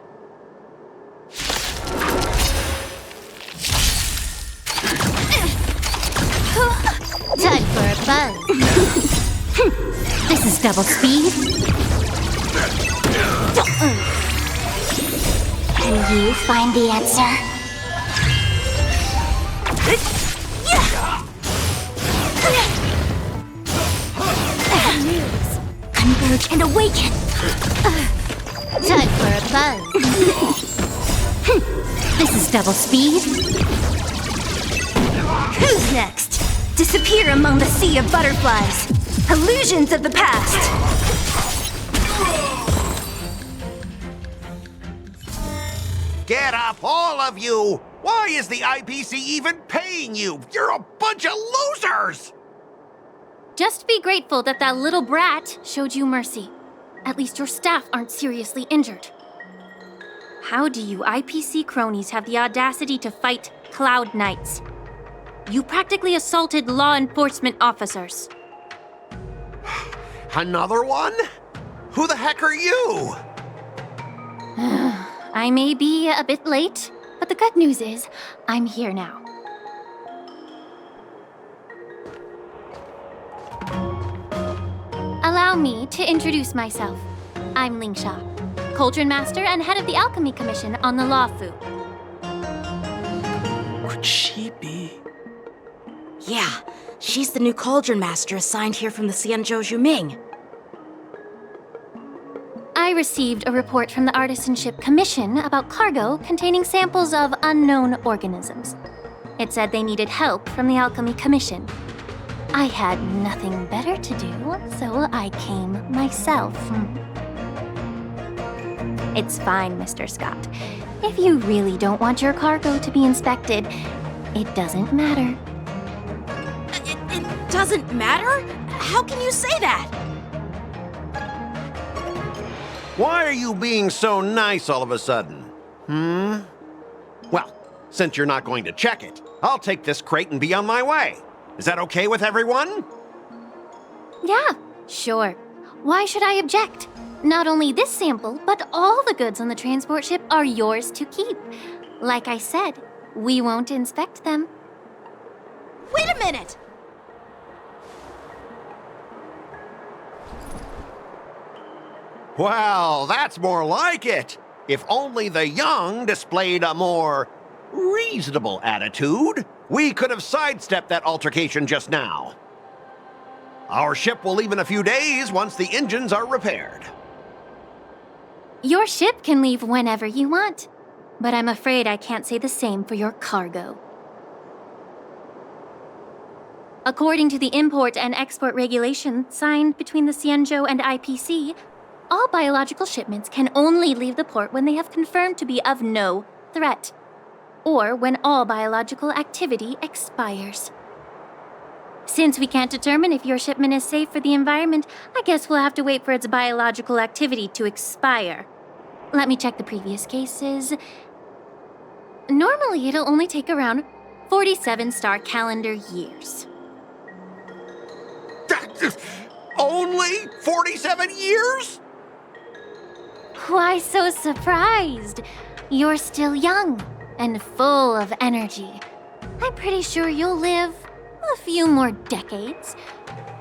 Time for a buzz. This is double speed. Can you find the answer? Converge and awaken. Time for a buzz. This is double speed. Who's next? Disappear among the sea of butterflies. Illusions of the past. Get up, all of you! Why is the IPC even paying you? You're a bunch of losers! Just be grateful that that little brat showed you mercy. At least your staff aren't seriously injured. How do you IPC cronies have the audacity to fight Cloud Knights? You practically assaulted law enforcement officers. Another one? Who the heck are you? I may be a bit late, but the good news is I'm here now. Allow me to introduce myself. I'm Lingsha, Cauldron Master and head of the Alchemy Commission on the Lawfu. Could she be? Yeah, she's the new Cauldron Master assigned here from the Xianzhou Juming. I received a report from the Artisanship Commission about cargo containing samples of unknown organisms. It said they needed help from the Alchemy Commission. I had nothing better to do, so I came myself. It's fine, Mr. Scott. If you really don't want your cargo to be inspected, it doesn't matter. It doesn't matter? How can you say that? Why are you being so nice all of a sudden? Well, since you're not going to check it, I'll take this crate and be on my way. Is that okay with everyone? Yeah, sure. Why should I object? Not only this sample, but all the goods on the transport ship are yours to keep. Like I said, we won't inspect them. Wait a minute! Well, that's more like it. If only the young displayed a more reasonable attitude, we could have sidestepped that altercation just now. Our ship will leave in a few days once the engines are repaired. Your ship can leave whenever you want, but I'm afraid I can't say the same for your cargo. According to the import and export regulation signed between the Xianzhou and IPC, all biological shipments can only leave the port when they have confirmed to be of no threat, or when all biological activity expires. Since we can't determine if your shipment is safe for the environment, I guess we'll have to wait for its biological activity to expire. Let me check the previous cases. Normally, it'll only take around 47 star calendar years. Only 47 years? Why so surprised? You're still young and full of energy. I'm pretty sure you'll live a few more decades.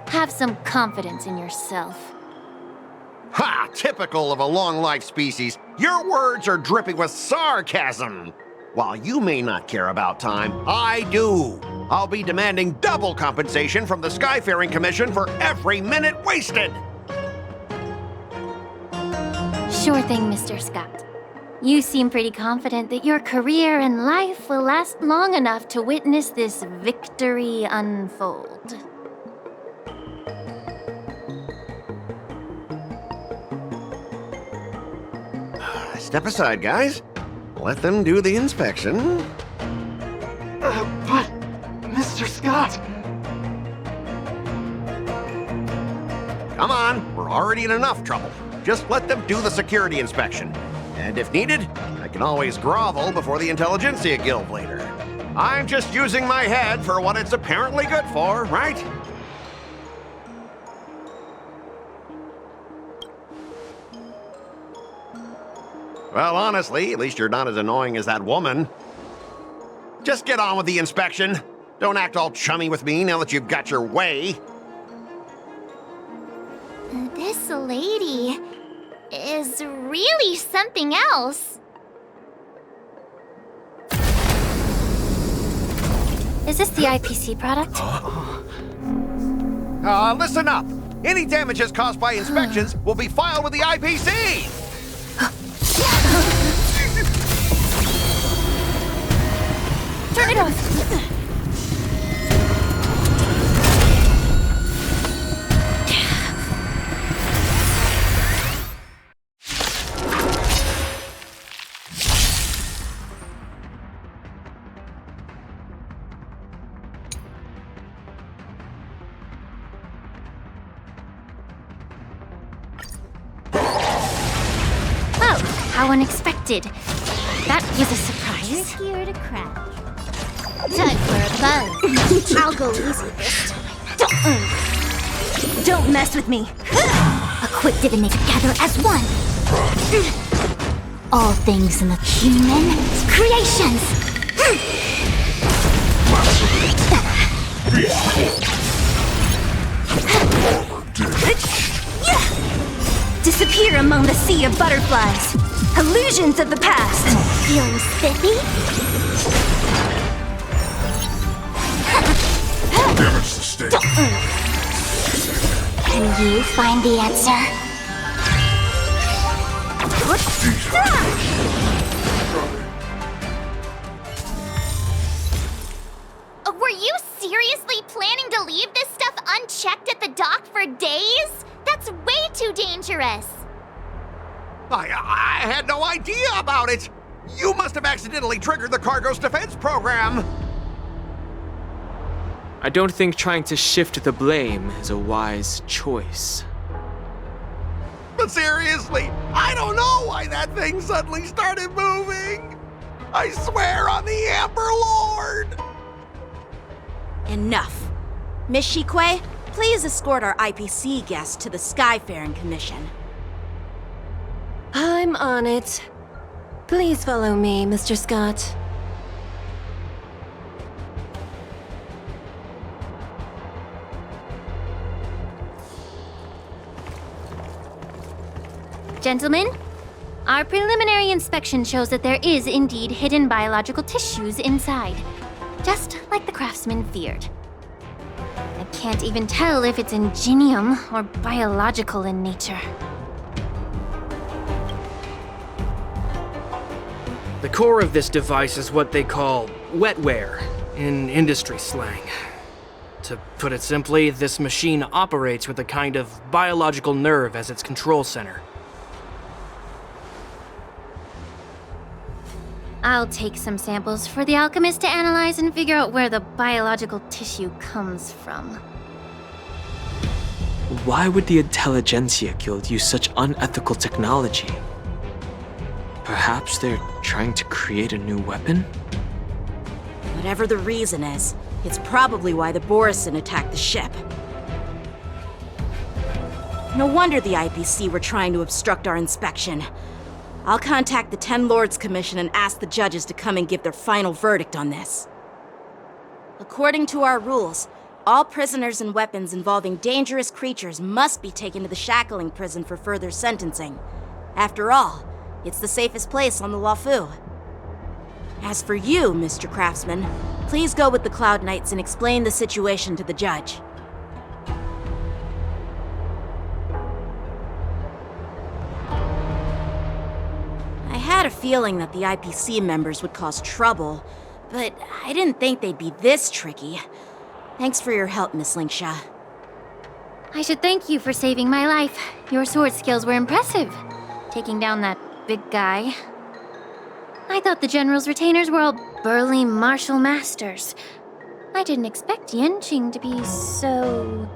Have some confidence in yourself. Ha! Typical of a long-life species. Your words are dripping with sarcasm. While you may not care about time, I do. I'll be demanding double compensation from the Skyfaring Commission for every minute wasted. Sure thing, Mr. Scott. You seem pretty confident that your career and life will last long enough to witness this victory unfold. Step aside, guys. Let them do the inspection. But, Mr. Scott... Come on, we're already in enough trouble. Just let them do the security inspection. And if needed, I can always grovel before the Intelligentsia Guild later. I'm just using my head for what it's apparently good for, right? Well, honestly, at least you're not as annoying as that woman. Just get on with the inspection. Don't act all chummy with me now that you've got your way. This lady is really something else. Is this the IPC product? Listen up. Any damages caused by inspections will be filed with the IPC. Turn it off. Oh, how unexpected. That was a surprise. Trickier to crack. Time for a buzz. I'll go easy this time. Don't mess with me. equipped to knit together as one. All things in the human creations. Disappear among the sea of butterflies. Illusions of the past. Feeling spiffy? Damage sustained. Can you find the answer? Were you seriously planning to leave this stuff unchecked at the dock for days? That's way too dangerous. I had no idea about it! You must have accidentally triggered the cargo's defense program! I don't think trying to shift the blame is a wise choice. But seriously, I don't know why that thing suddenly started moving! I swear on the Amber Lord! Enough. Miss Shikwe, please escort our IPC guest to the Skyfaring Commission. I'm on it. Please follow me, Mr. Scott. Gentlemen, our preliminary inspection shows that there is indeed hidden biological tissues inside, just like the craftsman feared. I can't even tell if it's ingenium or biological in nature. The core of this device is what they call wetware in industry slang. To put it simply, this machine operates with a kind of biological nerve as its control center. I'll take some samples for the alchemist to analyze and figure out where the biological tissue comes from. Why would the Intelligentsia Guild use such unethical technology? Perhaps they're trying to create a new weapon? Whatever the reason is, it's probably why the Borisin attacked the ship. No wonder the IPC were trying to obstruct our inspection. I'll contact the Ten Lords Commission and ask the judges to come and give their final verdict on this. According to our rules, all prisoners and weapons involving dangerous creatures must be taken to the shackling prison for further sentencing. After all, it's the safest place on the Luofu. As for you, Mr. Craftsman, please go with the Cloud Knights and explain the situation to the judge. I had a feeling that the IPC members would cause trouble, but I didn't think they'd be this tricky. Thanks for your help, Miss Lingsha. I should thank you for saving my life. Your sword skills were impressive. Taking down that big guy. I thought the General's retainers were all burly martial masters. I didn't expect Yenqing to be so...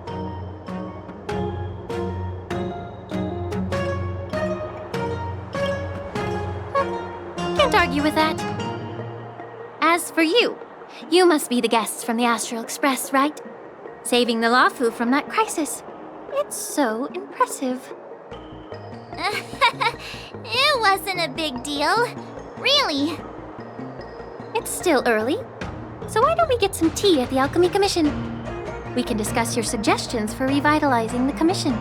Can't argue with that. As for you, you must be the guests from the Astral Express, right? Saving the Luofu from that crisis. It's so impressive. It wasn't a big deal. Really. It's still early, so why don't we get some tea at the Alchemy Commission? We can discuss your suggestions for revitalizing the commission.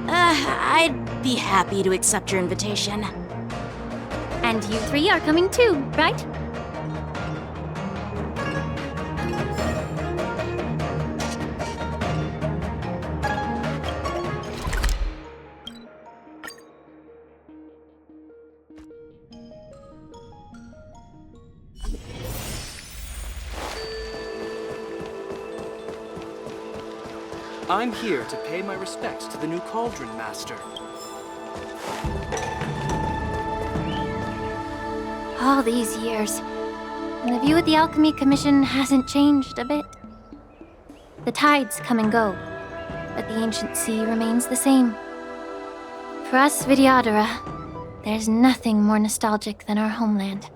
I'd be happy to accept your invitation. And you three are coming too, right? I'm here to pay my respects to the new Cauldron Master. All these years, and the view at the Alchemy Commission hasn't changed a bit. The tides come and go, but the ancient sea remains the same. For us Vidyadhara, there's nothing more nostalgic than our homeland.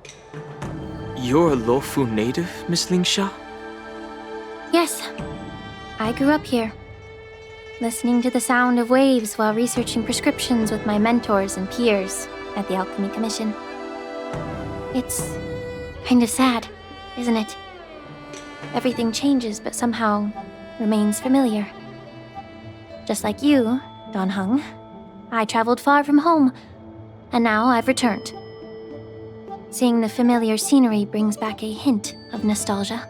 You're a Luofu native, Miss Lingsha? Yes, I grew up here. listening to the sound of waves while researching prescriptions with my mentors and peers at the Alchemy Commission. It's kind of sad, isn't it? Everything changes but somehow remains familiar. Just like you, Don Hung, I traveled far from home, and now I've returned. Seeing the familiar scenery brings back a hint of nostalgia.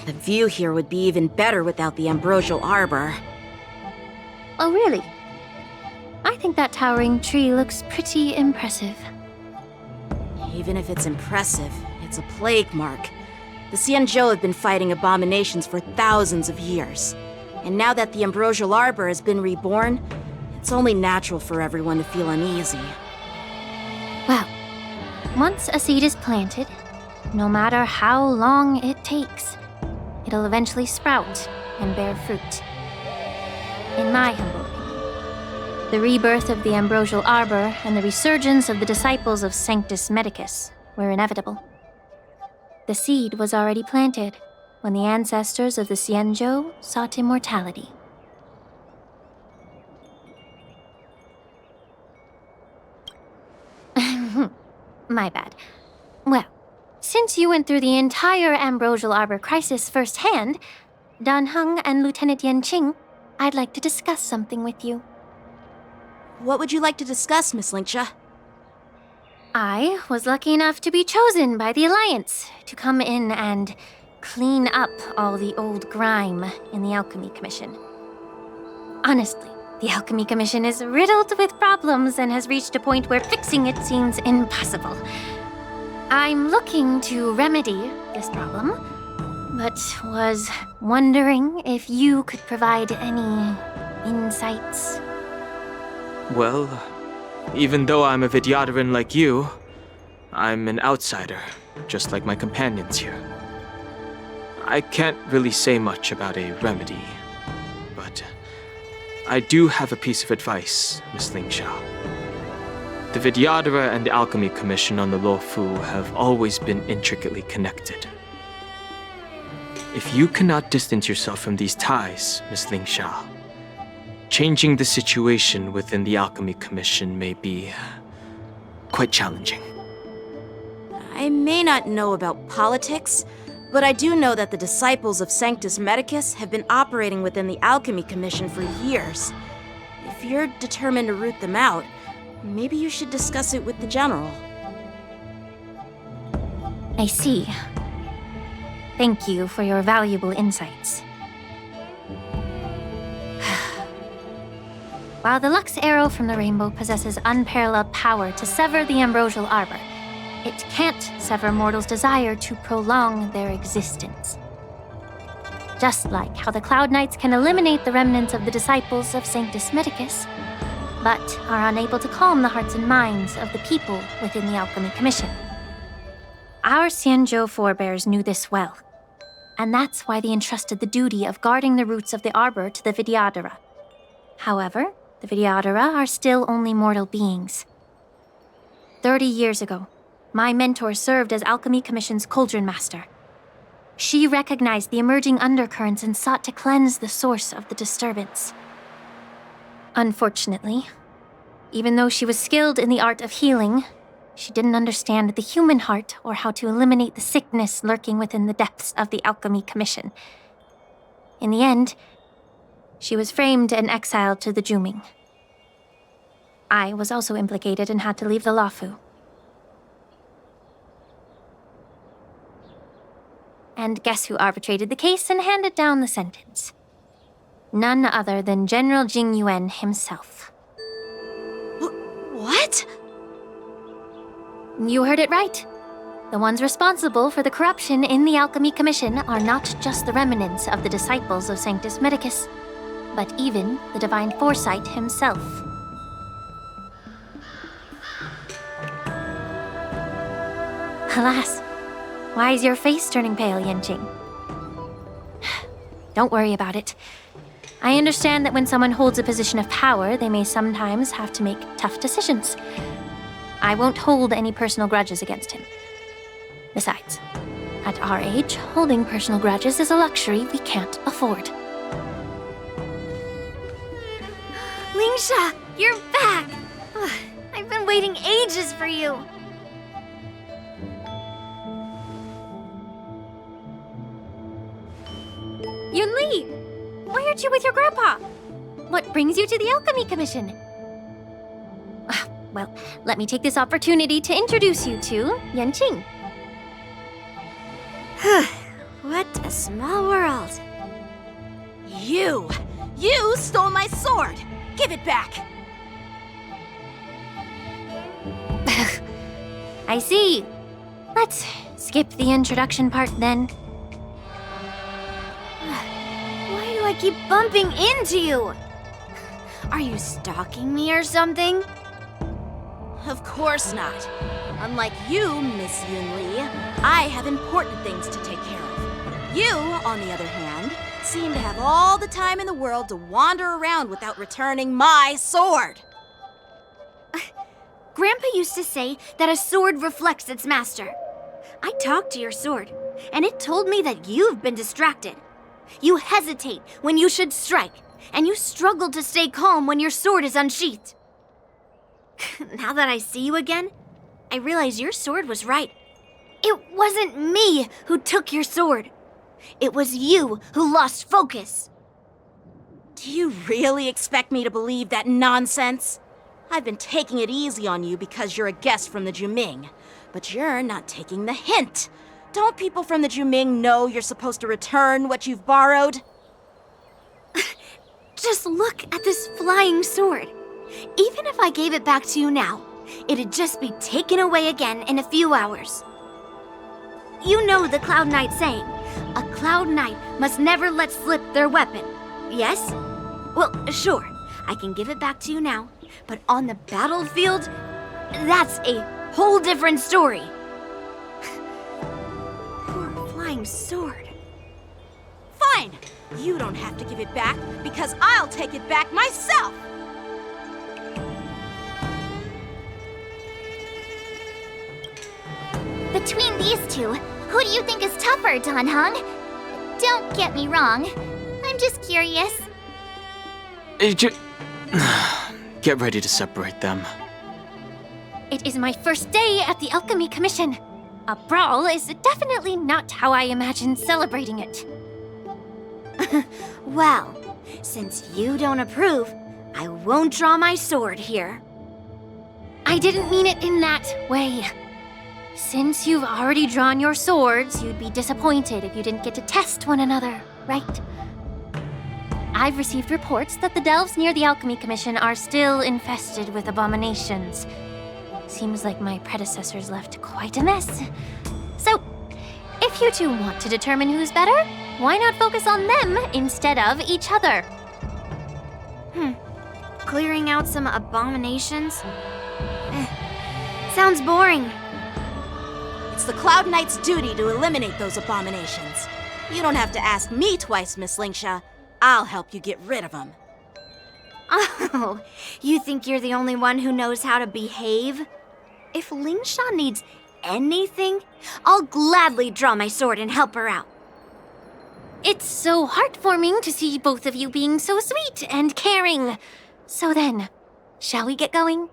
The view here would be even better without the ambrosial arbor. Oh, really? I think that towering tree looks pretty impressive. Even if it's impressive, it's a plague mark. The Xianzhou have been fighting abominations for thousands of years. And now that the ambrosial arbor has been reborn, it's only natural for everyone to feel uneasy. Well, once a seed is planted, no matter how long it takes, it'll eventually sprout and bear fruit. In my humble opinion, the rebirth of the ambrosial arbor and the resurgence of the disciples of Sanctus Medicus were inevitable. The seed was already planted when the ancestors of the Xianzhou sought immortality. My bad. Well, since you went through the entire ambrosial arbor crisis firsthand, Dan Heng and Lieutenant Yanqing, I'd like to discuss something with you. What would you like to discuss, Miss Linksha? I was lucky enough to be chosen by the Alliance to come in and clean up all the old grime in the Alchemy Commission. Honestly, the Alchemy Commission is riddled with problems and has reached a point where fixing it seems impossible. I'm looking to remedy this problem, but was wondering if you could provide any insights. Well, even though I'm a Vidyadharan like you, I'm an outsider, just like my companions here. I can't really say much about a remedy, but I do have a piece of advice, Miss Lingsha. The Vidyadhara and the Alchemy Commission on the Luofu have always been intricately connected. If you cannot distance yourself from these ties, Miss Lingsha, changing the situation within the Alchemy Commission may be quite challenging. I may not know about politics, but I do know that the disciples of Sanctus Medicus have been operating within the Alchemy Commission for years. If you're determined to root them out, maybe you should discuss it with the General. I see. Thank you for your valuable insights. While the Lux Arrow from the Rainbow possesses unparalleled power to sever the ambrosial arbor, it can't sever mortals' desire to prolong their existence. Just like how the Cloud Knights can eliminate the remnants of the disciples of Sanctus Medicus, but are unable to calm the hearts and minds of the people within the Alchemy Commission. Our Xianzhou forebears knew this well, and that's why they entrusted the duty of guarding the roots of the arbor to the Vidyadhara. However, the Vidyadhara are still only mortal beings. 30 years ago, my mentor served as Alchemy Commission's Cauldron Master. She recognized the emerging undercurrents and sought to cleanse the source of the disturbance. Unfortunately, even though she was skilled in the art of healing, she didn't understand the human heart or how to eliminate the sickness lurking within the depths of the Alchemy Commission. In the end, she was framed and exiled to the Juming. I was also implicated and had to leave the Luofu. And guess who arbitrated the case and handed down the sentence? None other than General Jing Yuan himself. What? You heard it right. The ones responsible for the corruption in the Alchemy Commission are not just the remnants of the disciples of Sanctus Medicus, but even the Divine Foresight himself. Alas, why is your face turning pale, Yanqing? Don't worry about it. I understand that when someone holds a position of power, they may sometimes have to make tough decisions. I won't hold any personal grudges against him. Besides, at our age, holding personal grudges is a luxury we can't afford. waiting ages for you. Yunli, why aren't you with your grandpa? What brings you to the Alchemy Commission? Well, let me take this opportunity to introduce you to Yanqing. What a small world. You stole my sword! Give it back! I see. Let's skip the introduction part then. Why do I keep bumping into you? Are you stalking me or something? Of course not. Unlike you, Miss Yunli, I have important things to take care of. You, on the other hand, seem to have all the time in the world to wander around without returning my sword. Grandpa used to say that a sword reflects its master. I talked to your sword, and it told me that you've been distracted. You hesitate when you should strike, and you struggle to stay calm when your sword is unsheathed. Now that I see you again, I realize your sword was right. It wasn't me who took your sword. It was you who lost focus. Do you really expect me to believe that nonsense? I've been taking it easy on you because you're a guest from the Juming, but you're not taking the hint. Don't people from the Juming know you're supposed to return what you've borrowed? Just look at this flying sword. Even if I gave it back to you now, it'd just be taken away again in a few hours. You know the Cloud Knight saying, a Cloud Knight must never let slip their weapon, yes? Well, sure, I can give it back to you now, but on the battlefield, that's a whole different story. Poor flying sword. Fine! You don't have to give it back, because I'll take it back myself! Between these two, who do you think is tougher, Dan Heng? Don't get me wrong. I'm just curious. Get ready to separate them. It is my first day at the Alchemy Commission. A brawl is definitely not how I imagined celebrating it. Well, since you don't approve, I won't draw my sword here. I didn't mean it in that way. Since you've already drawn your swords, you'd be disappointed if you didn't get to test one another, right? I've received reports that the delves near the Alchemy Commission are still infested with abominations. Seems like my predecessors left quite a mess. So, if you two want to determine who's better, why not focus on them instead of each other? Clearing out some abominations? Sounds boring. It's the Cloud Knight's duty to eliminate those abominations. You don't have to ask me twice, Miss Lingsha. I'll help you get rid of them. Oh, you think you're the only one who knows how to behave? If Lingsha needs anything, I'll gladly draw my sword and help her out. It's so heartwarming to see both of you being so sweet and caring. So then, shall we get going?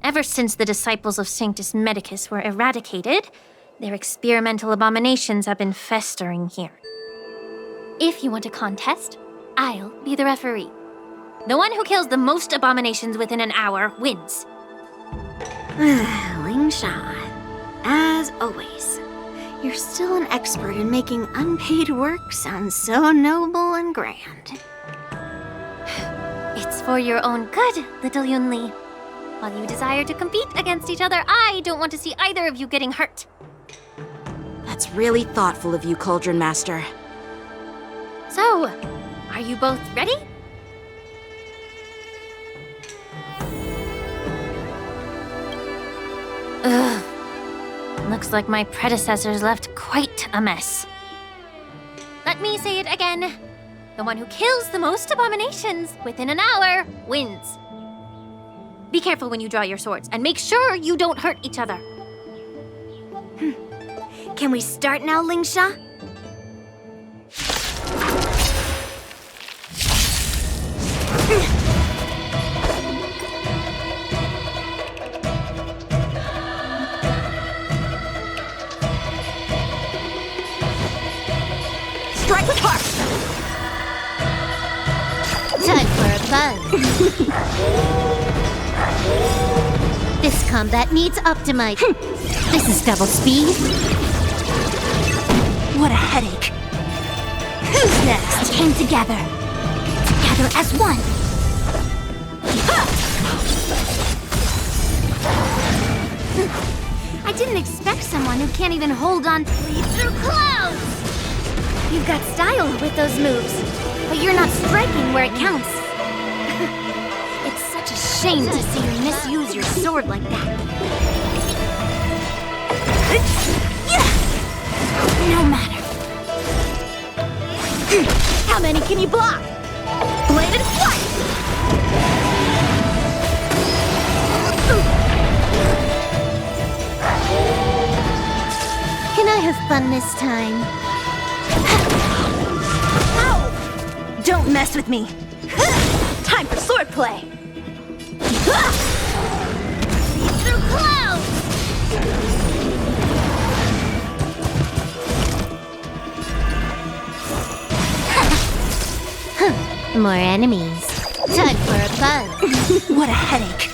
Ever since the disciples of Sanctus Medicus were eradicated, their experimental abominations have been festering here. If you want a contest, I'll be the referee. The one who kills the most abominations within an hour wins. Lingsha, as always, you're still an expert in making unpaid work sound so noble and grand. It's for your own good, little Yunli. While you desire to compete against each other, I don't want to see either of you getting hurt. That's really thoughtful of you, Cauldron Master. So, are you both ready? Ugh. Looks like my predecessors left quite a mess. Let me say it again. The one who kills the most abominations within an hour wins. Be careful when you draw your swords, and make sure you don't hurt each other. Can we start now, Lingsha? Strike with heart! Time for a buzz. This combat needs optimizing. This is double speed. What a headache. Who's next? We came together. Together as one. I didn't expect someone who can't even hold on through clouds. You've got style with those moves, but you're not striking where it counts. It's such a shame to see you misuse your sword like that. No matter. How many can you block? Bladed flight! Can I have fun this time? Ow! Don't mess with me. Time for swordplay. Through clouds! More enemies. Time for a buzz. What a headache.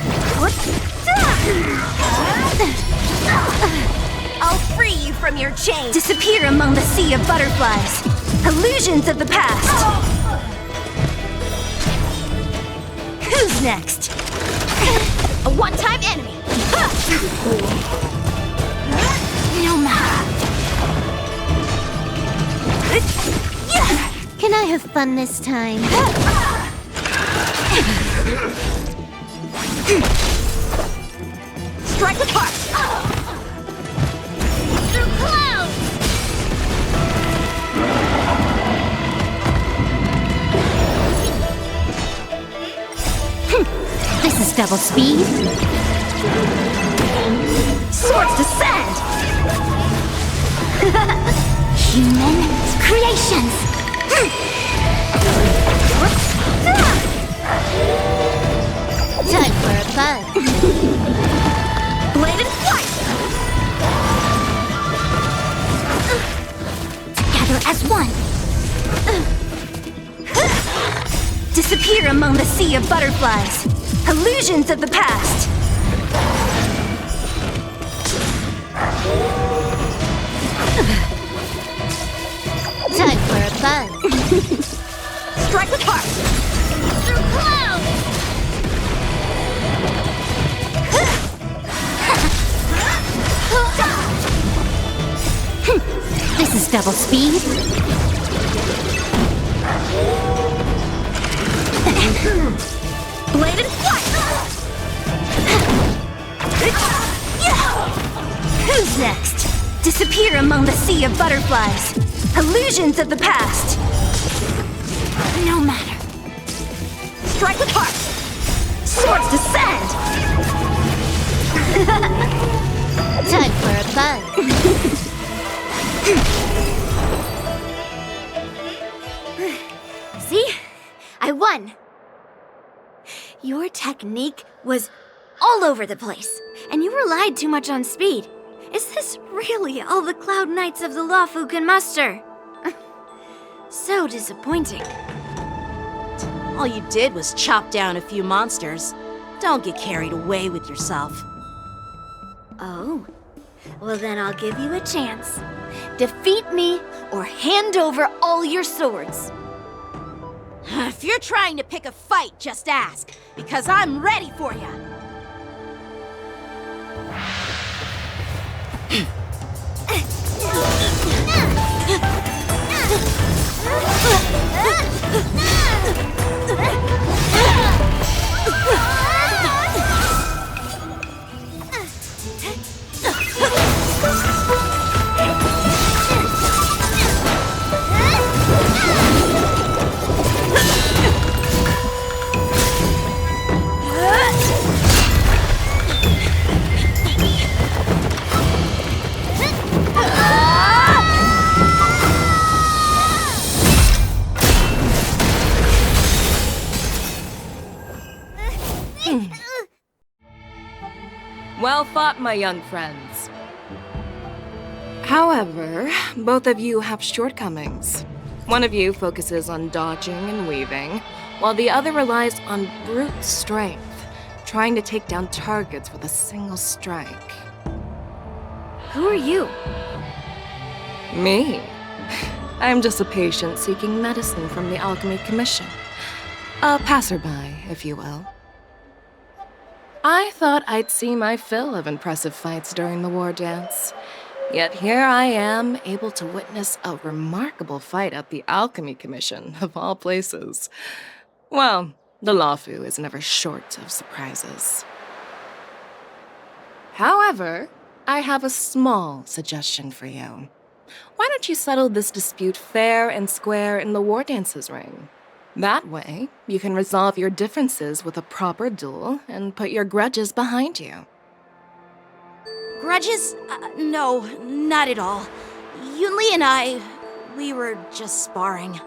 I'll free you from your chains. Disappear among the sea of butterflies. Illusions of the past. Who's next? A one-time enemy. No matter. Can I have fun this time? Strike with heart. Through clouds! This is double speed. Swords descend. Human creations. Time for a buzz. Bladed flight. Together as one. Disappear among the sea of butterflies. Illusions of the past. Time for a buzz. Strike with heart. Through clouds! This is double speed. Bladed flight. Who's next? Disappear among the sea of butterflies. Illusions of the past. No matter. Strike with heart. Swords descend. Time for a buzz. See? I won. Your technique was all over the place, and you relied too much on speed. Is this really all the Cloud Knights of the Lawfu can muster? So disappointing. All you did was chop down a few monsters. Don't get carried away with yourself. Oh, well then I'll give you a chance. Defeat me or hand over all your swords. If you're trying to pick a fight, just ask, because I'm ready for you. Well fought, my young friends. However, both of you have shortcomings. One of you focuses on dodging and weaving, while the other relies on brute strength, trying to take down targets with a single strike. Who are you? Me? I'm just a patient seeking medicine from the Alchemy Commission. A passerby, if you will. I thought I'd see my fill of impressive fights during the war dance. Yet here I am, able to witness a remarkable fight at the Alchemy Commission, of all places. Well, the Lawfu is never short of surprises. However, I have a small suggestion for you. Why don't you settle this dispute fair and square in the war dance's ring? That way, you can resolve your differences with a proper duel and put your grudges behind you. Grudges? No, not at all. Yunli and we were just sparring.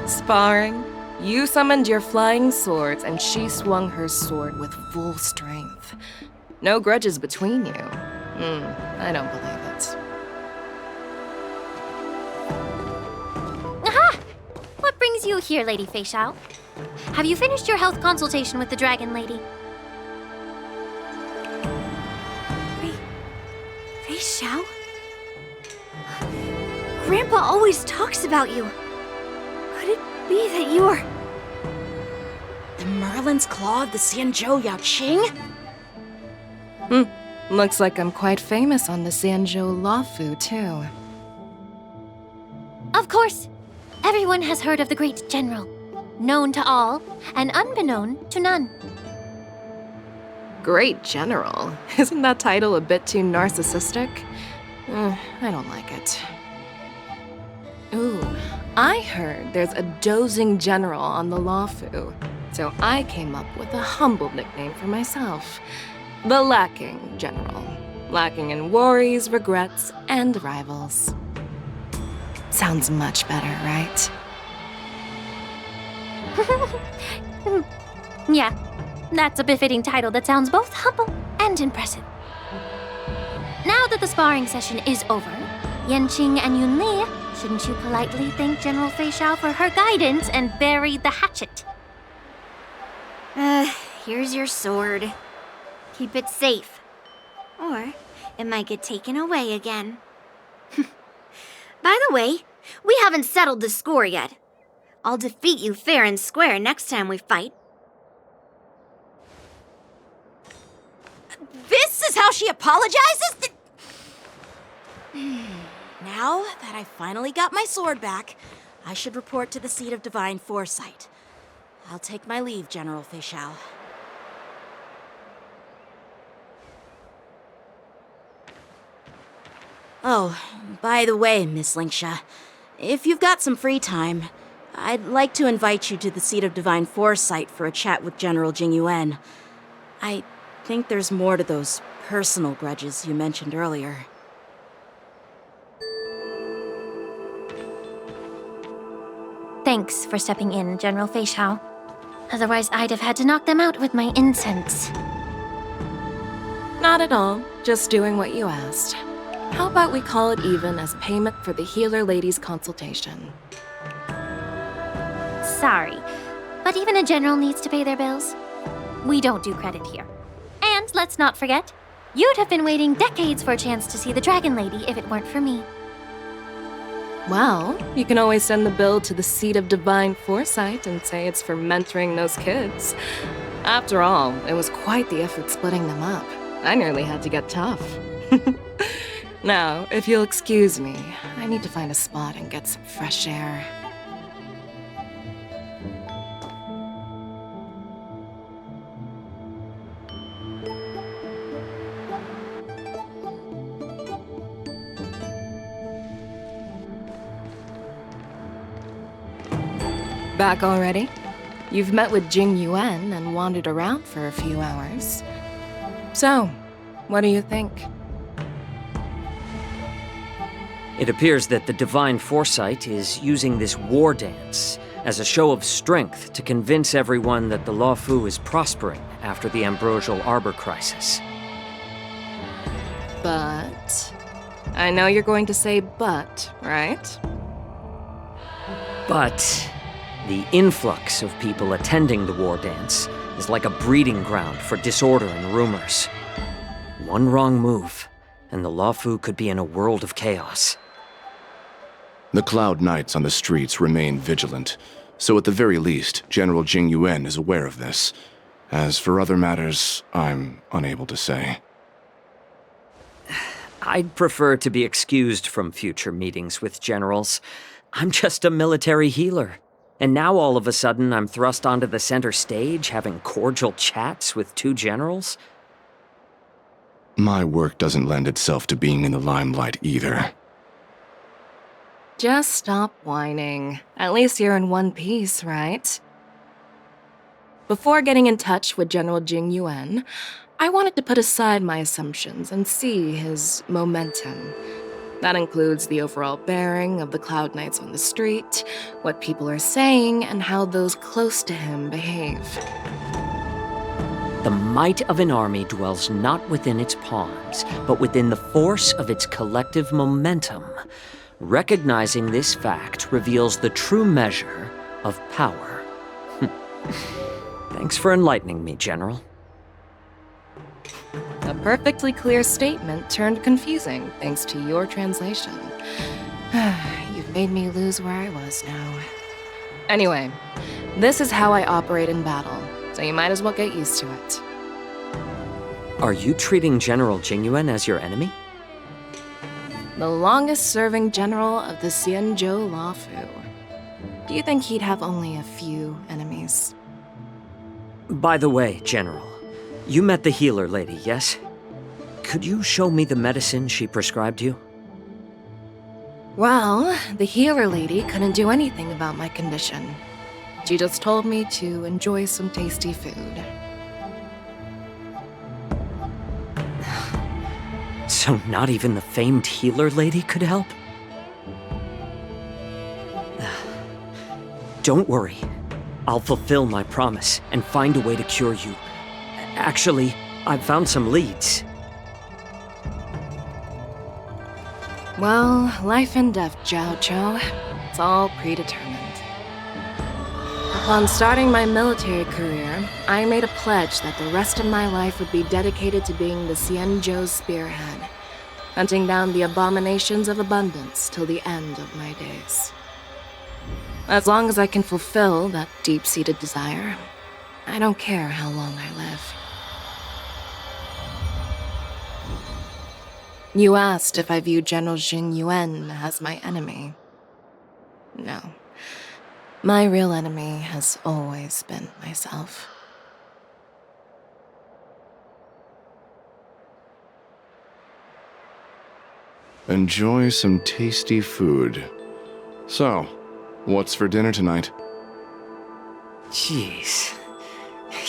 Sparring? You summoned your flying swords and she swung her sword with full strength. No grudges between you. I don't believe it. Aha! What brings you here, Lady Fei Xiao? Have you finished your health consultation with the Dragon Lady? Fei Xiao? Grandpa always talks about you. Could it be that you are... The Merlin's Claw of the Xianzhou Yaoqing? Looks like I'm quite famous on the Xianzhou Lawfu, too. Of course. Everyone has heard of the great general. Known to all, and unbeknown to none. Great General? Isn't that title a bit too narcissistic? I don't like it. Ooh, I heard there's a dozing general on the Lawfu, so I came up with a humble nickname for myself. The Lacking General. Lacking in worries, regrets, and rivals. Sounds much better, right? Yeah, that's a befitting title that sounds both humble and impressive. Now that the sparring session is over, Yanqing and Yunli, shouldn't you politely thank General Fei Xiao for her guidance and bury the hatchet? Here's your sword. Keep it safe. Or it might get taken away again. By the way, we haven't settled the score yet. I'll defeat you fair and square next time we fight. This is how she apologizes? Now that I finally got my sword back, I should report to the seat of divine foresight. I'll take my leave, General Fei Xiao. Oh, by the way, Miss Lingsha, if you've got some free time, I'd like to invite you to the seat of divine foresight for a chat with General Jing Yuan. I think there's more to those personal grudges you mentioned earlier. Thanks for stepping in, General Fei Xiao. Otherwise, I'd have had to knock them out with my incense. Not at all. Just doing what you asked. How about we call it even as payment for the healer lady's consultation? Sorry, but even a general needs to pay their bills. We don't do credit here. And let's not forget, you'd have been waiting decades for a chance to see the Dragon Lady if it weren't for me. Well, you can always send the bill to the seat of divine foresight and say it's for mentoring those kids. After all, it was quite the effort splitting them up. I nearly had to get tough. Now, if you'll excuse me, I need to find a spot and get some fresh air. Back already? You've met with Jing Yuan and wandered around for a few hours. So, what do you think? It appears that the Divine Foresight is using this war dance as a show of strength to convince everyone that the Luofu is prospering after the Ambrosial Arbor crisis. But... I know you're going to say but, right? But the influx of people attending the war dance is like a breeding ground for disorder and rumors. One wrong move, and the Luofu could be in a world of chaos. The Cloud Knights on the streets remain vigilant, so at the very least, General Jing Yuan is aware of this. As for other matters, I'm unable to say. I'd prefer to be excused from future meetings with generals. I'm just a military healer. And now all of a sudden I'm thrust onto the center stage having cordial chats with two generals? My work doesn't lend itself to being in the limelight either. Just stop whining. At least you're in one piece, right? Before getting in touch with General Jing Yuan, I wanted to put aside my assumptions and see his momentum. That includes the overall bearing of the Cloud Knights on the street, what people are saying, and how those close to him behave. The might of an army dwells not within its pawns, but within the force of its collective momentum. Recognizing this fact reveals the true measure of power. Thanks for enlightening me, General. A perfectly clear statement turned confusing thanks to your translation. You've made me lose where I was now. Anyway, this is how I operate in battle, so you might as well get used to it. Are you treating General Jing Yuan as your enemy? The longest-serving general of the Xianzhou Luofu. Do you think he'd have only a few enemies? By the way, General, you met the healer lady, yes? Could you show me the medicine she prescribed you? Well, the healer lady couldn't do anything about my condition. She just told me to enjoy some tasty food. So not even the famed healer lady could help? Don't worry. I'll fulfill my promise and find a way to cure you. Actually, I've found some leads. Well, life and death, Zhao Chou. It's all predetermined. Upon starting my military career, I made a pledge that the rest of my life would be dedicated to being the Xianzhou spearhead, hunting down the abominations of abundance till the end of my days. As long as I can fulfill that deep-seated desire, I don't care how long I live. You asked if I view General Jing Yuan as my enemy. No. My real enemy has always been myself. Enjoy some tasty food. So, what's for dinner tonight? Jeez.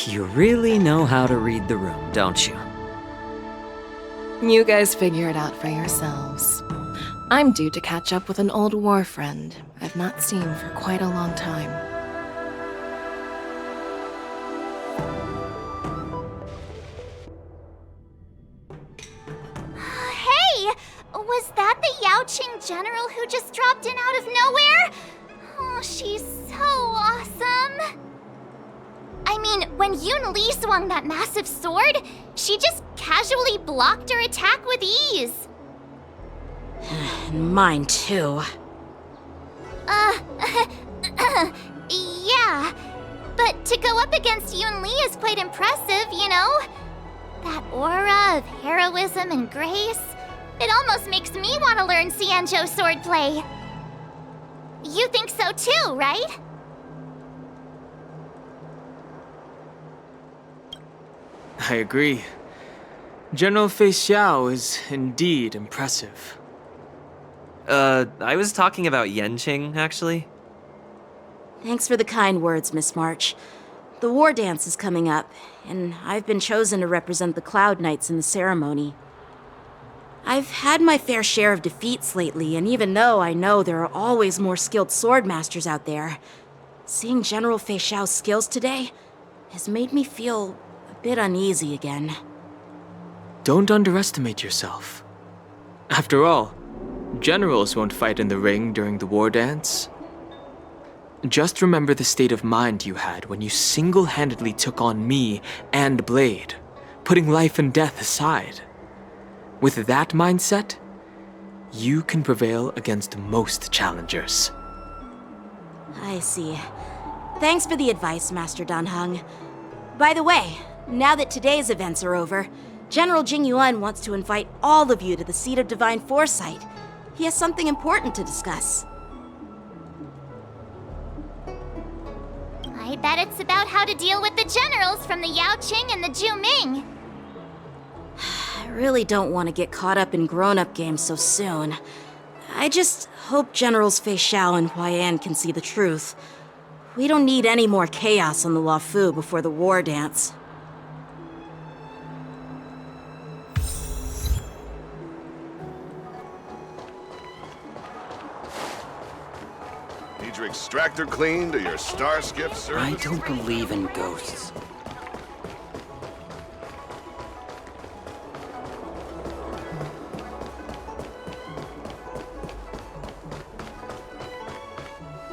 You really know how to read the room, don't you? You guys figure it out for yourselves. I'm due to catch up with an old war friend I've not seen for quite a long time. Hey! Was that the Yaoqing general who just dropped in out of nowhere? Oh, she's so awesome! I mean, when Yun Li swung that massive sword, she just casually blocked her attack with ease. Mine too. Yeah. But to go up against Yun Li is quite impressive, you know? That aura of heroism and grace, it almost makes me want to learn Xianzhou swordplay. You think so too, right? I agree. General Fei Xiao is indeed impressive. I was talking about Yenqing, actually. Thanks for the kind words, Miss March. The war dance is coming up, and I've been chosen to represent the Cloud Knights in the ceremony. I've had my fair share of defeats lately, and even though I know there are always more skilled sword masters out there, Seeing General Fei Xiao's skills today has made me feel a bit uneasy again. Don't underestimate yourself. After all, generals won't fight in the ring during the war dance. Just remember the state of mind you had when you single-handedly took on me and Blade, putting life and death aside. With that mindset, you can prevail against most challengers. I see. Thanks for the advice, Master Danheng. By the way, now that today's events are over, General Jing Yuan wants to invite all of you to the Seat of Divine Foresight. He has something important to discuss. I bet it's about how to deal with the generals from the Yao Qing and the Zhu Ming. I really don't want to get caught up in grown-up games so soon. I just hope Generals Fei Xiao and Huaiyan can see the truth. We don't need any more chaos on the Luofu before the war dance. Need your extractor cleaned or your star skiff service? I don't believe in ghosts.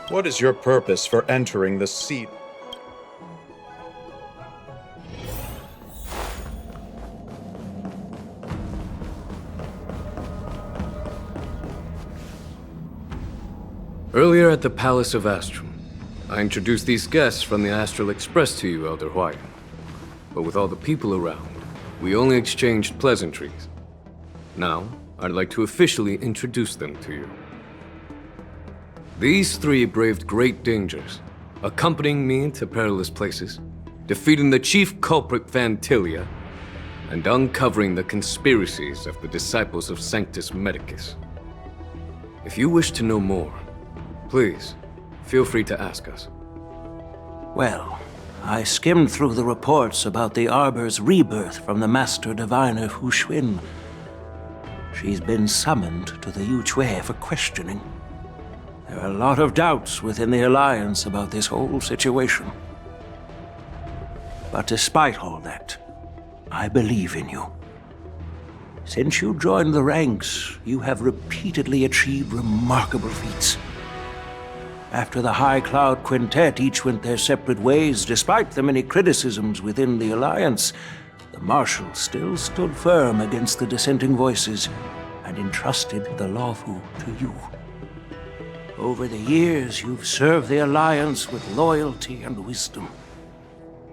What is your purpose for entering the seat? Earlier at the Palace of Astrum, I introduced these guests from the Astral Express to you, Elder Huaiyan. But with all the people around, we only exchanged pleasantries. Now, I'd like to officially introduce them to you. These three braved great dangers, accompanying me to perilous places, defeating the chief culprit Vantilia, and uncovering the conspiracies of the disciples of Sanctus Medicus. If you wish to know more, please, feel free to ask us. Well, I skimmed through the reports about the Arbor's rebirth from the Master Diviner Hu Xuan. She's been summoned to the Yu Chui for questioning. There are a lot of doubts within the Alliance about this whole situation. But despite all that, I believe in you. Since you joined the ranks, you have repeatedly achieved remarkable feats. After the High Cloud Quintet each went their separate ways, despite the many criticisms within the Alliance, the Marshal still stood firm against the dissenting voices and entrusted the Luofu to you. Over the years, you've served the Alliance with loyalty and wisdom.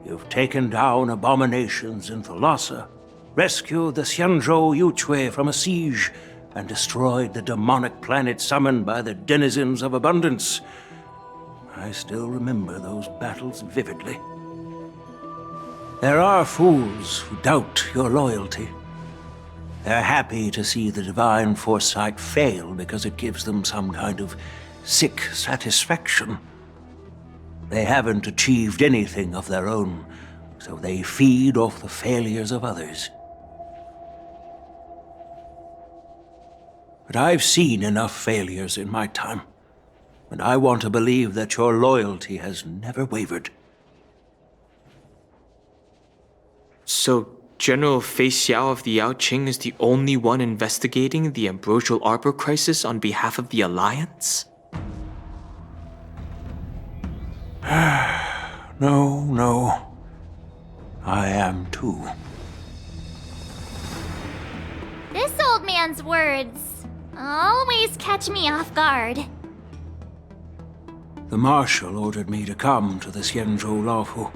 You've taken down abominations in Thalassa, rescued the Xianzhou Yu Chui from a siege, and destroyed the demonic planet summoned by the denizens of abundance. I still remember those battles vividly. There are fools who doubt your loyalty. They're happy to see the divine foresight fail because it gives them some kind of sick satisfaction. They haven't achieved anything of their own, so they feed off the failures of others. But I've seen enough failures in my time, and I want to believe that your loyalty has never wavered. So, General Fei Xiao of the Yao Qing is the only one investigating the Ambrosial Arbor crisis on behalf of the Alliance? No. I am too. This old man's words always catch me off guard. The Marshal ordered me to come to the Xianzhou Luofu,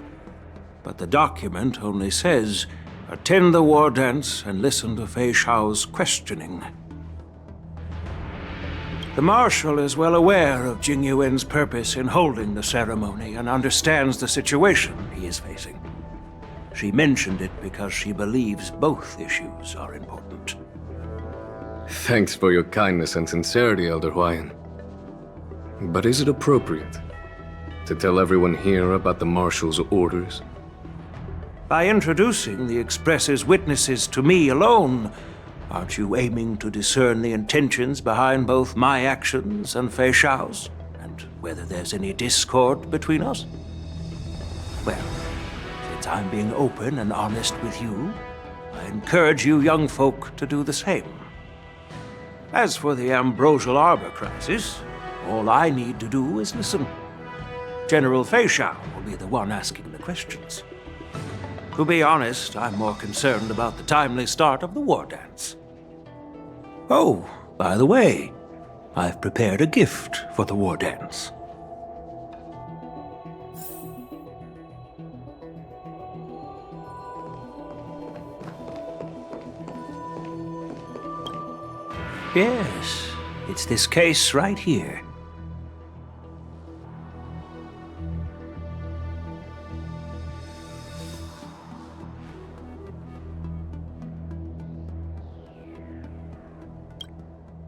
but the document only says, attend the war dance and listen to Fei Xiao's questioning. The Marshal is well aware of Jing Yuan's purpose in holding the ceremony and understands the situation he is facing. She mentioned it because she believes both issues are important. Thanks for your kindness and sincerity, Elder Huaiyan. But is it appropriate to tell everyone here about the Marshal's orders? By introducing the Express's witnesses to me alone, aren't you aiming to discern the intentions behind both my actions and Fei Xiao's? And and whether there's any discord between us? Well, since I'm being open and honest with you, I encourage you young folk to do the same. As for the Ambrosial Arbor crisis, all I need to do is listen. General Feixiao will be the one asking the questions. To be honest, I'm more concerned about the timely start of the war dance. Oh, by the way, I've prepared a gift for the war dance. Yes, it's this case right here.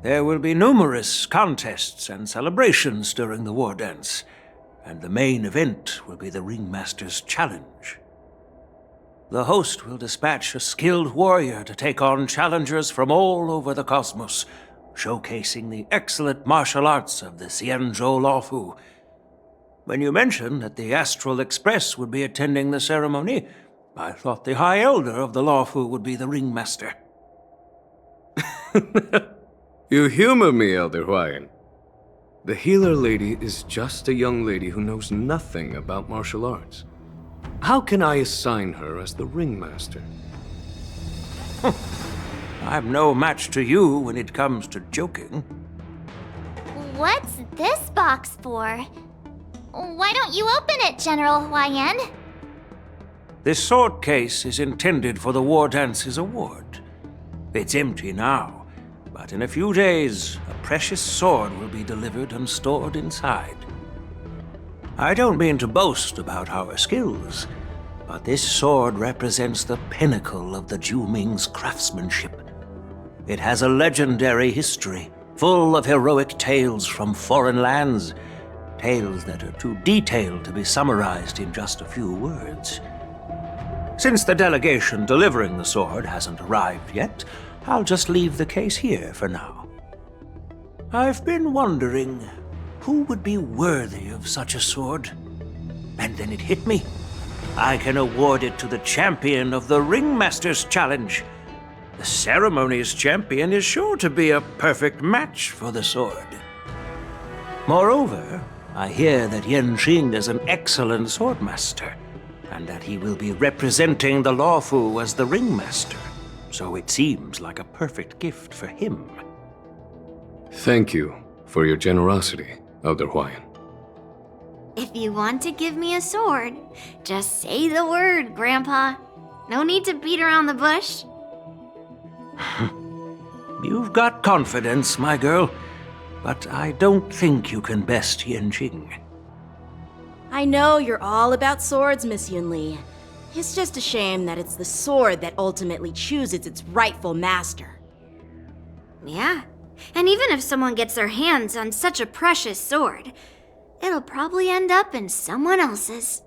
There will be numerous contests and celebrations during the war dance, and the main event will be the Ringmaster's Challenge. The host will dispatch a skilled warrior to take on challengers from all over the cosmos, showcasing the excellent martial arts of the Xianzhou Luofu. When you mentioned that the Astral Express would be attending the ceremony, I thought the High Elder of the Luofu would be the Ringmaster. You humor me, Elder Huayan. The healer lady is just a young lady who knows nothing about martial arts. How can I assign her as the ringmaster? I'm no match to you when it comes to joking. What's this box for? Why don't you open it, General Huayan? This sword case is intended for the War Dance's award. It's empty now, but in a few days, a precious sword will be delivered and stored inside. I don't mean to boast about our skills, but this sword represents the pinnacle of the Zhu-Ming's craftsmanship. It has a legendary history, full of heroic tales from foreign lands, tales that are too detailed to be summarized in just a few words. Since the delegation delivering the sword hasn't arrived yet, I'll just leave the case here for now. I've been wondering, who would be worthy of such a sword? And then it hit me. I can award it to the champion of the Ringmaster's Challenge. The ceremony's champion is sure to be a perfect match for the sword. Moreover, I hear that Yanqing is an excellent swordmaster, and that he will be representing the Luofu as the Ringmaster, so it seems like a perfect gift for him. Thank you for your generosity, Elder Huayan. If you want to give me a sword, just say the word, Grandpa. No need to beat around the bush. You've got confidence, my girl, but I don't think you can best Yanqing. I know you're all about swords, Miss Yunli. It's just a shame that it's the sword that ultimately chooses its rightful master. Yeah, and even if someone gets their hands on such a precious sword, it'll probably end up in someone else's.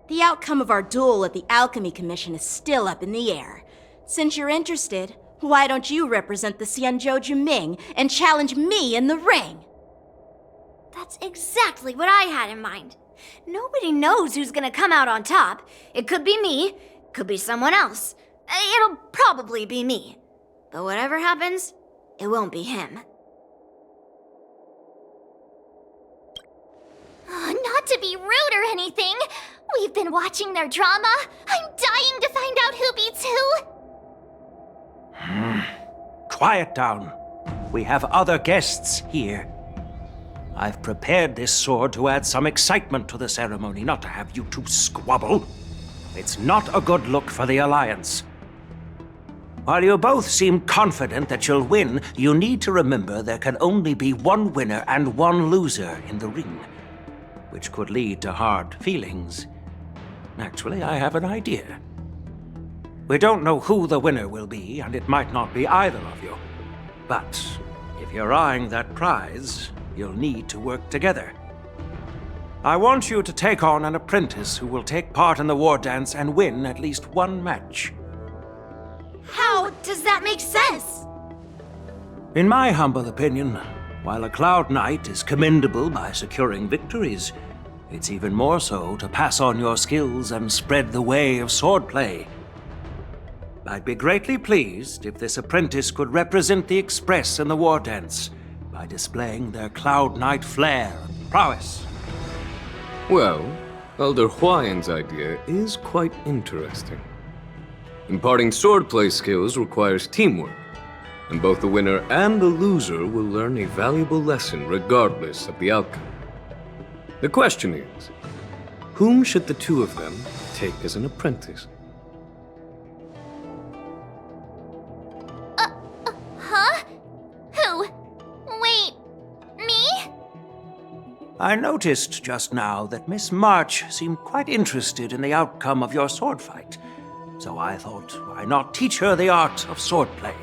The outcome of our duel at the Alchemy Commission is still up in the air. Since you're interested, why don't you represent the Xianzhou Juming and challenge me in the ring? That's exactly what I had in mind. Nobody knows who's gonna come out on top. It could be me, could be someone else. It'll probably be me. But whatever happens, it won't be him. Not to be rude or anything, we've been watching their drama. I'm dying to find out who beats who. Quiet down. We have other guests here. I've prepared this sword to add some excitement to the ceremony, not to have you two squabble. It's not a good look for the Alliance. While you both seem confident that you'll win, you need to remember there can only be one winner and one loser in the ring, which could lead to hard feelings. Actually, I have an idea. We don't know who the winner will be, and it might not be either of you. But if you're eyeing that prize, you'll need to work together. I want you to take on an apprentice who will take part in the war dance and win at least one match. How does that make sense? In my humble opinion, While a Cloud Knight is commendable by securing victories, it's even more so to pass on your skills and spread the way of swordplay. I'd be greatly pleased if this apprentice could represent the Express in the war dance by displaying their Cloud Knight flair and prowess. Well, Elder Huayan's idea is quite interesting. Imparting swordplay skills requires teamwork, and both the winner and the loser will learn a valuable lesson regardless of the outcome. The question is, whom should the two of them take as an apprentice? Huh? Who? Wait, me? I noticed just now that Miss March seemed quite interested in the outcome of your sword fight, so I thought, why not teach her the art of swordplay?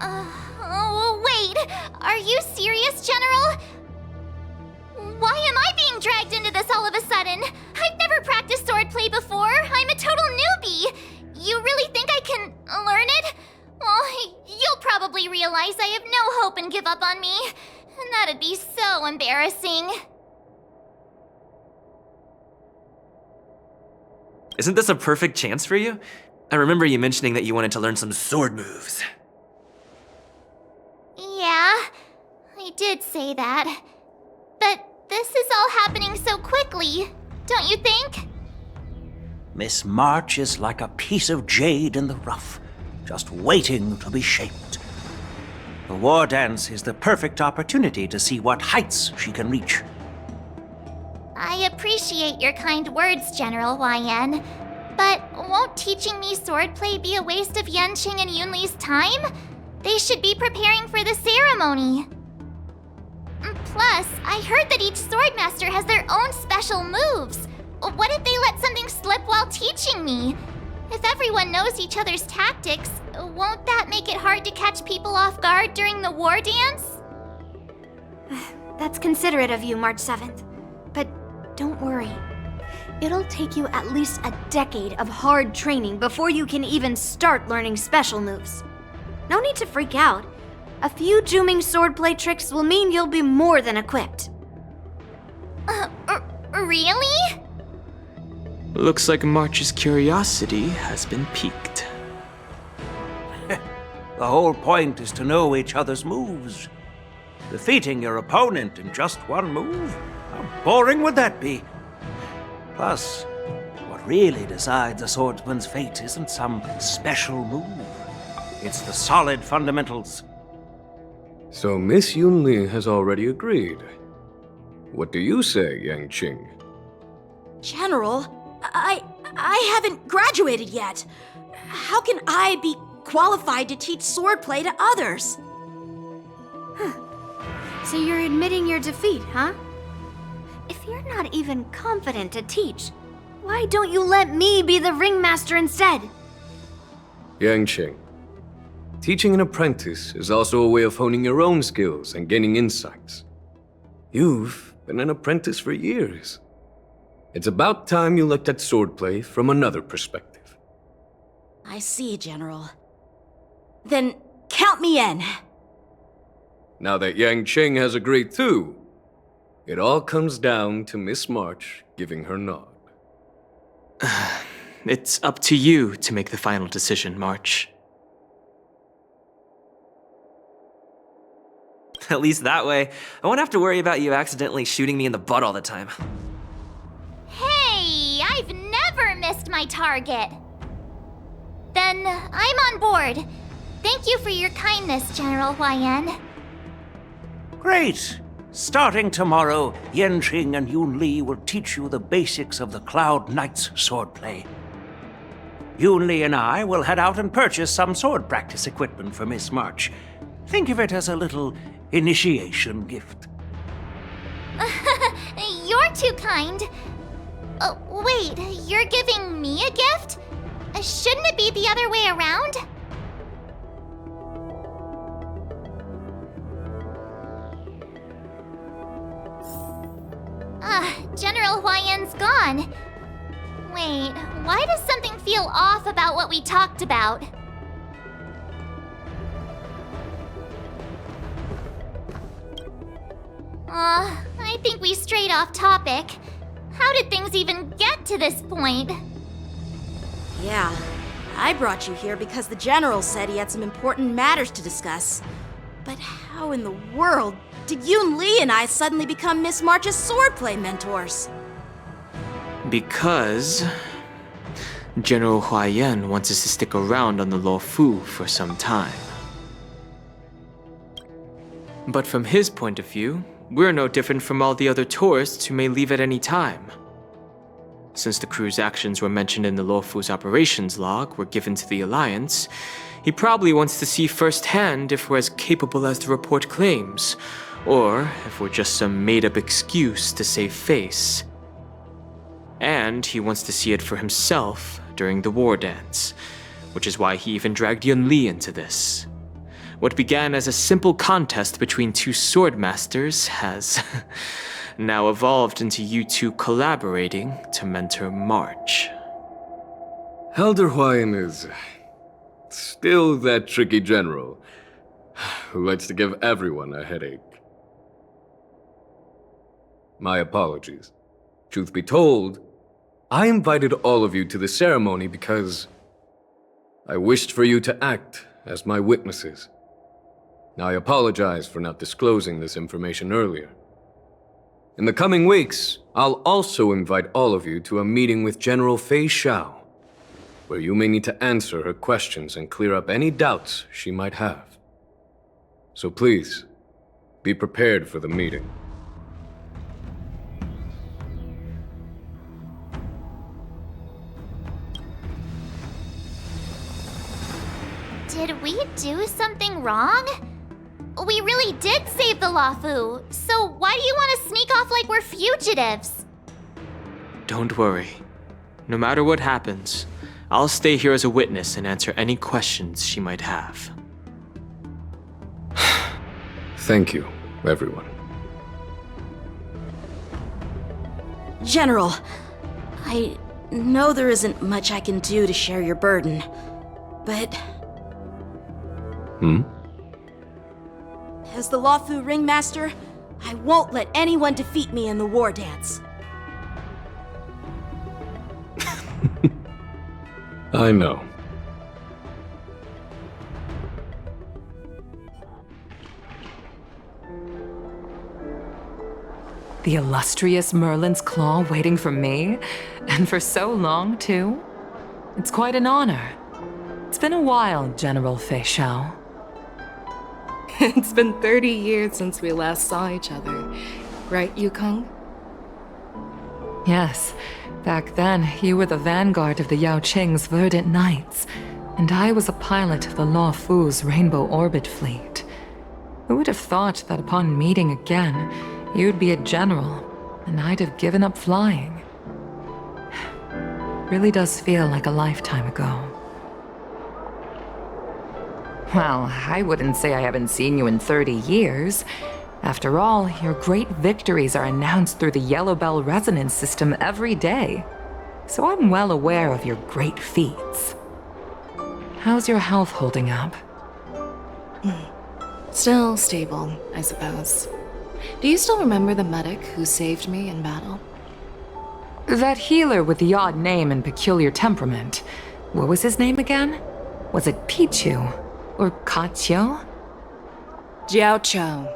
Oh, wait! Are you serious, General? Why am I being dragged into this all of a sudden? I've never practiced swordplay before. I'm a total newbie. You really think I can learn it? Well, you'll probably realize I have no hope and give up on me. And that'd be so embarrassing. Isn't this a perfect chance for you? I remember you mentioning that you wanted to learn some sword moves. Yeah, I did say that. But this is all happening so quickly, don't you think? Miss March is like a piece of jade in the rough, just waiting to be shaped. The war dance is the perfect opportunity to see what heights she can reach. I appreciate your kind words, General Huayan. But won't teaching me swordplay be a waste of Yanqing and Yunli's time? They should be preparing for the ceremony. Plus, I heard that each swordmaster has their own special moves. What if they let something slip while teaching me? If everyone knows each other's tactics, won't that make it hard to catch people off guard during the war dance? That's considerate of you, March 7th. But don't worry. It'll take you at least a decade of hard training before you can even start learning special moves. No need to freak out. A few Juming swordplay tricks will mean you'll be more than equipped. Really? Looks like March's curiosity has been piqued. The whole point is to know each other's moves. Defeating your opponent in just one move? How boring would that be? Plus, what really decides a swordsman's fate isn't some special move. It's the solid fundamentals. So Miss Yunli has already agreed. What do you say, Yanqing? General, I haven't graduated yet. How can I be qualified to teach swordplay to others? So you're admitting your defeat, huh? If you're not even confident to teach, why don't you let me be the ringmaster instead? Yanqing, teaching an apprentice is also a way of honing your own skills and gaining insights. You've been an apprentice for years. It's about time you looked at swordplay from another perspective. I see, General. Then count me in. Now that Yanqing has agreed too, it all comes down to Miss March giving her nod. It's up to you to make the final decision, March. At least that way, I won't have to worry about you accidentally shooting me in the butt all the time. Hey, I've never missed my target. Then I'm on board. Thank you for your kindness, General Huayan. Great! Starting tomorrow, Yanqing and Yunli will teach you the basics of the Cloud Knight's swordplay. Yunli and I will head out and purchase some sword practice equipment for Miss March. Think of it as a little initiation gift. You're too kind. Wait, you're giving me a gift? Shouldn't it be the other way around? General Huayan's gone. Wait, why does something feel off about what we talked about? I think we strayed off topic. How did things even get to this point? Yeah, I brought you here because the General said he had some important matters to discuss. But how in the world did Yoon Lee and I suddenly become Miss March's swordplay mentors? Because General Huayan wants us to stick around on the Luofu for some time. But from his point of view, we're no different from all the other tourists who may leave at any time. Since the crew's actions were mentioned in the Luofu's operations log were given to the Alliance, he probably wants to see firsthand if we're as capable as the report claims, or if we're just some made-up excuse to save face. And he wants to see it for himself during the war dance, which is why he even dragged Yun Li into this. What began as a simple contest between two sword masters has now evolved into you two collaborating to mentor March. Elder Huayan is still that tricky general who likes to give everyone a headache. My apologies. Truth be told, I invited all of you to the ceremony because I wished for you to act as my witnesses. Now, I apologize for not disclosing this information earlier. In the coming weeks, I'll also invite all of you to a meeting with General Fei Xiao, where you may need to answer her questions and clear up any doubts she might have. So please, be prepared for the meeting. Did we do something wrong? We really did save the Luofu, so why do you want to sneak off like we're fugitives? Don't worry. No matter what happens, I'll stay here as a witness and answer any questions she might have. Thank you, everyone. General, I know there isn't much I can do to share your burden, but... As the Luofu Ringmaster, I won't let anyone defeat me in the war dance. I know. The illustrious Merlin's Claw waiting for me? And for so long, too? It's quite an honor. It's been a while, General Fei Xiao. It's been 30 years since we last saw each other. Right, Yukong? Yes. Back then, you were the vanguard of the Yao Qing's Verdant Knights, and I was a pilot of the Luofu's Rainbow Orbit Fleet. Who would have thought that upon meeting again, you'd be a general, and I'd have given up flying? Really does feel like a lifetime ago. Well, I wouldn't say I haven't seen you in 30 years. After all, your great victories are announced through the Yellow Bell resonance system every day. So I'm well aware of your great feats. How's your health holding up? Still stable, I suppose. Do you still remember the medic who saved me in battle? That healer with the odd name and peculiar temperament. What was his name again? Was it Pichu? Or Kachio? Jiao Cho.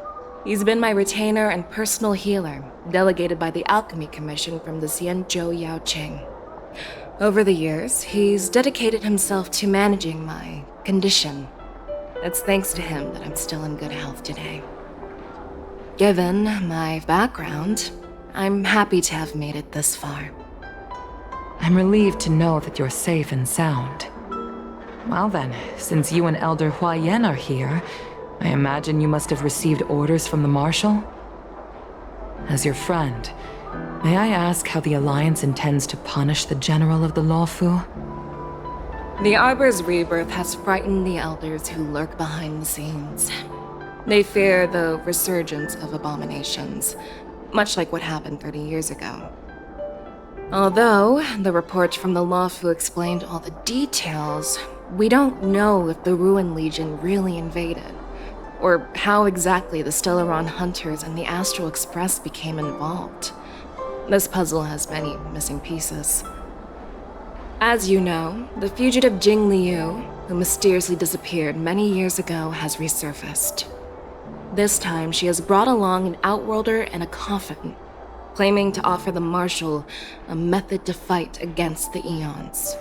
He's been my retainer and personal healer, delegated by the Alchemy Commission from the Xianzhou Yao Qing. Over the years, he's dedicated himself to managing my condition. It's thanks to him that I'm still in good health today. Given my background, I'm happy to have made it this far. I'm relieved to know that you're safe and sound. Well then, since you and Elder Huayan are here, I imagine you must have received orders from the Marshal? As your friend, may I ask how the Alliance intends to punish the General of the Luofu? The Arbor's rebirth has frightened the elders who lurk behind the scenes. They fear the resurgence of abominations, much like what happened 30 years ago. Although the report from the Luofu explained all the details, we don't know if the Ruin Legion really invaded, or how exactly the Stellaron hunters and the Astral Express became involved. This puzzle has many missing pieces. As you know, the fugitive Jing Liu, who mysteriously disappeared many years ago, has resurfaced. This time, she has brought along an outworlder and a coffin, claiming to offer the Marshal a method to fight against the Eons.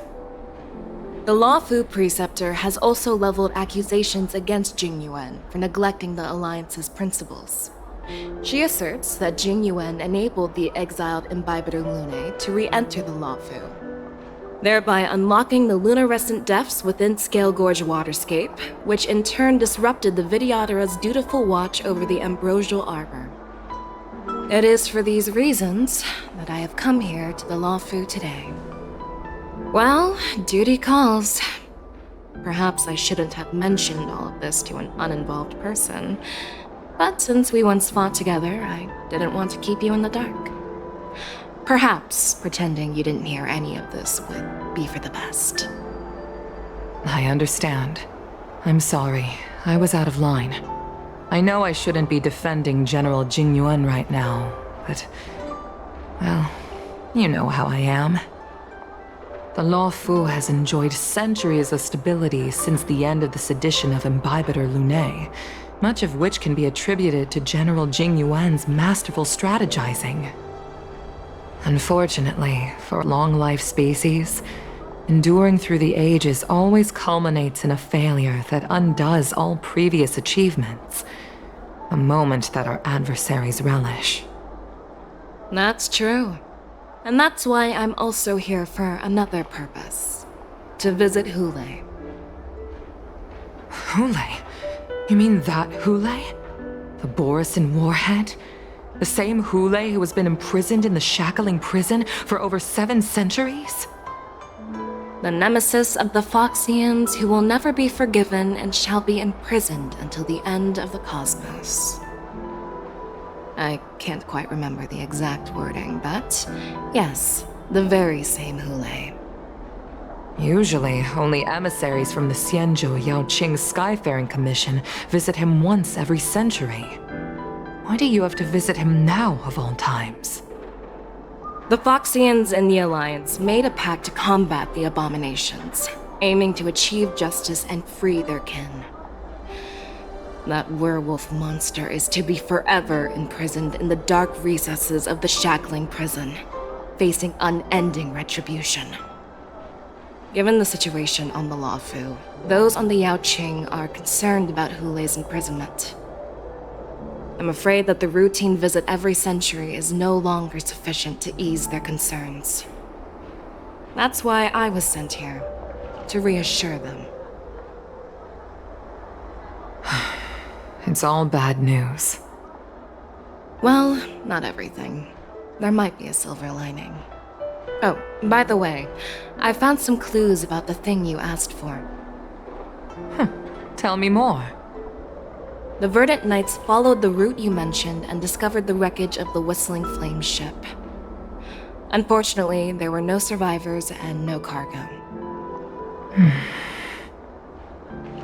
The Lawfu Preceptor has also leveled accusations against Jing Yuan for neglecting the Alliance's principles. She asserts that Jing Yuan enabled the exiled Imbibitor Lunae to re-enter the Lawfu, thereby unlocking the lunarescent depths within Scale Gorge Waterscape, which in turn disrupted the Vidyadhara's dutiful watch over the Ambrosial Arbor. It is for these reasons that I have come here to the Lawfu today. Well, duty calls. Perhaps I shouldn't have mentioned all of this to an uninvolved person, but since we once fought together, I didn't want to keep you in the dark. Perhaps pretending you didn't hear any of this would be for the best. I understand. I'm sorry. I was out of line. I know I shouldn't be defending General Jing Yuan right now, but... well, you know how I am. The Lawfu has enjoyed centuries of stability since the end of the sedition of Imbibitor Lunae, much of which can be attributed to General Jing Yuan's masterful strategizing. Unfortunately, for long-life species, enduring through the ages always culminates in a failure that undoes all previous achievements, a moment that our adversaries relish. That's true. And that's why I'm also here for another purpose. To visit Hule. Hule? You mean that Hule? The Borisin warhead? The same Hule who has been imprisoned in the Shackling prison for over 7 centuries? The nemesis of the Foxians who will never be forgiven and shall be imprisoned until the end of the cosmos. I can't quite remember the exact wording, but yes, the very same Hule. Usually, only emissaries from the Xianzhou Yaoqing Skyfaring Commission visit him once every century. Why do you have to visit him now, of all times? The Foxians and the Alliance made a pact to combat the abominations, aiming to achieve justice and free their kin. That werewolf monster is to be forever imprisoned in the dark recesses of the Shackling prison, facing unending retribution. Given the situation on the Lawfu, those on the Yaoqing are concerned about Hule's imprisonment. I'm afraid that the routine visit every century is no longer sufficient to ease their concerns. That's why I was sent here, to reassure them. It's all bad news. Well, not everything. There might be a silver lining. Oh, by the way, I found some clues about the thing you asked for. Tell me more. The Verdant Knights followed the route you mentioned and discovered the wreckage of the Whistling Flame ship. Unfortunately, there were no survivors and no cargo.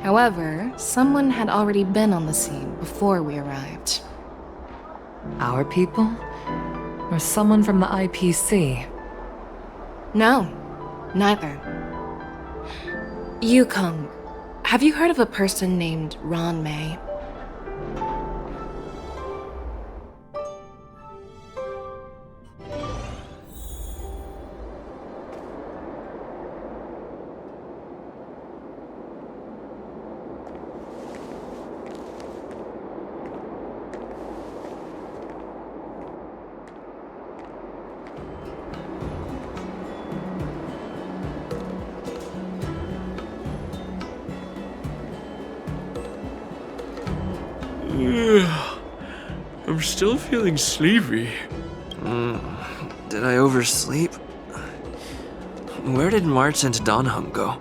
However, someone had already been on the scene before we arrived. Our people? Or someone from the IPC? No, neither. Yukong, have you heard of a person named Ron May? I'm still feeling sleepy. Did I oversleep? Where did March and Donhum go?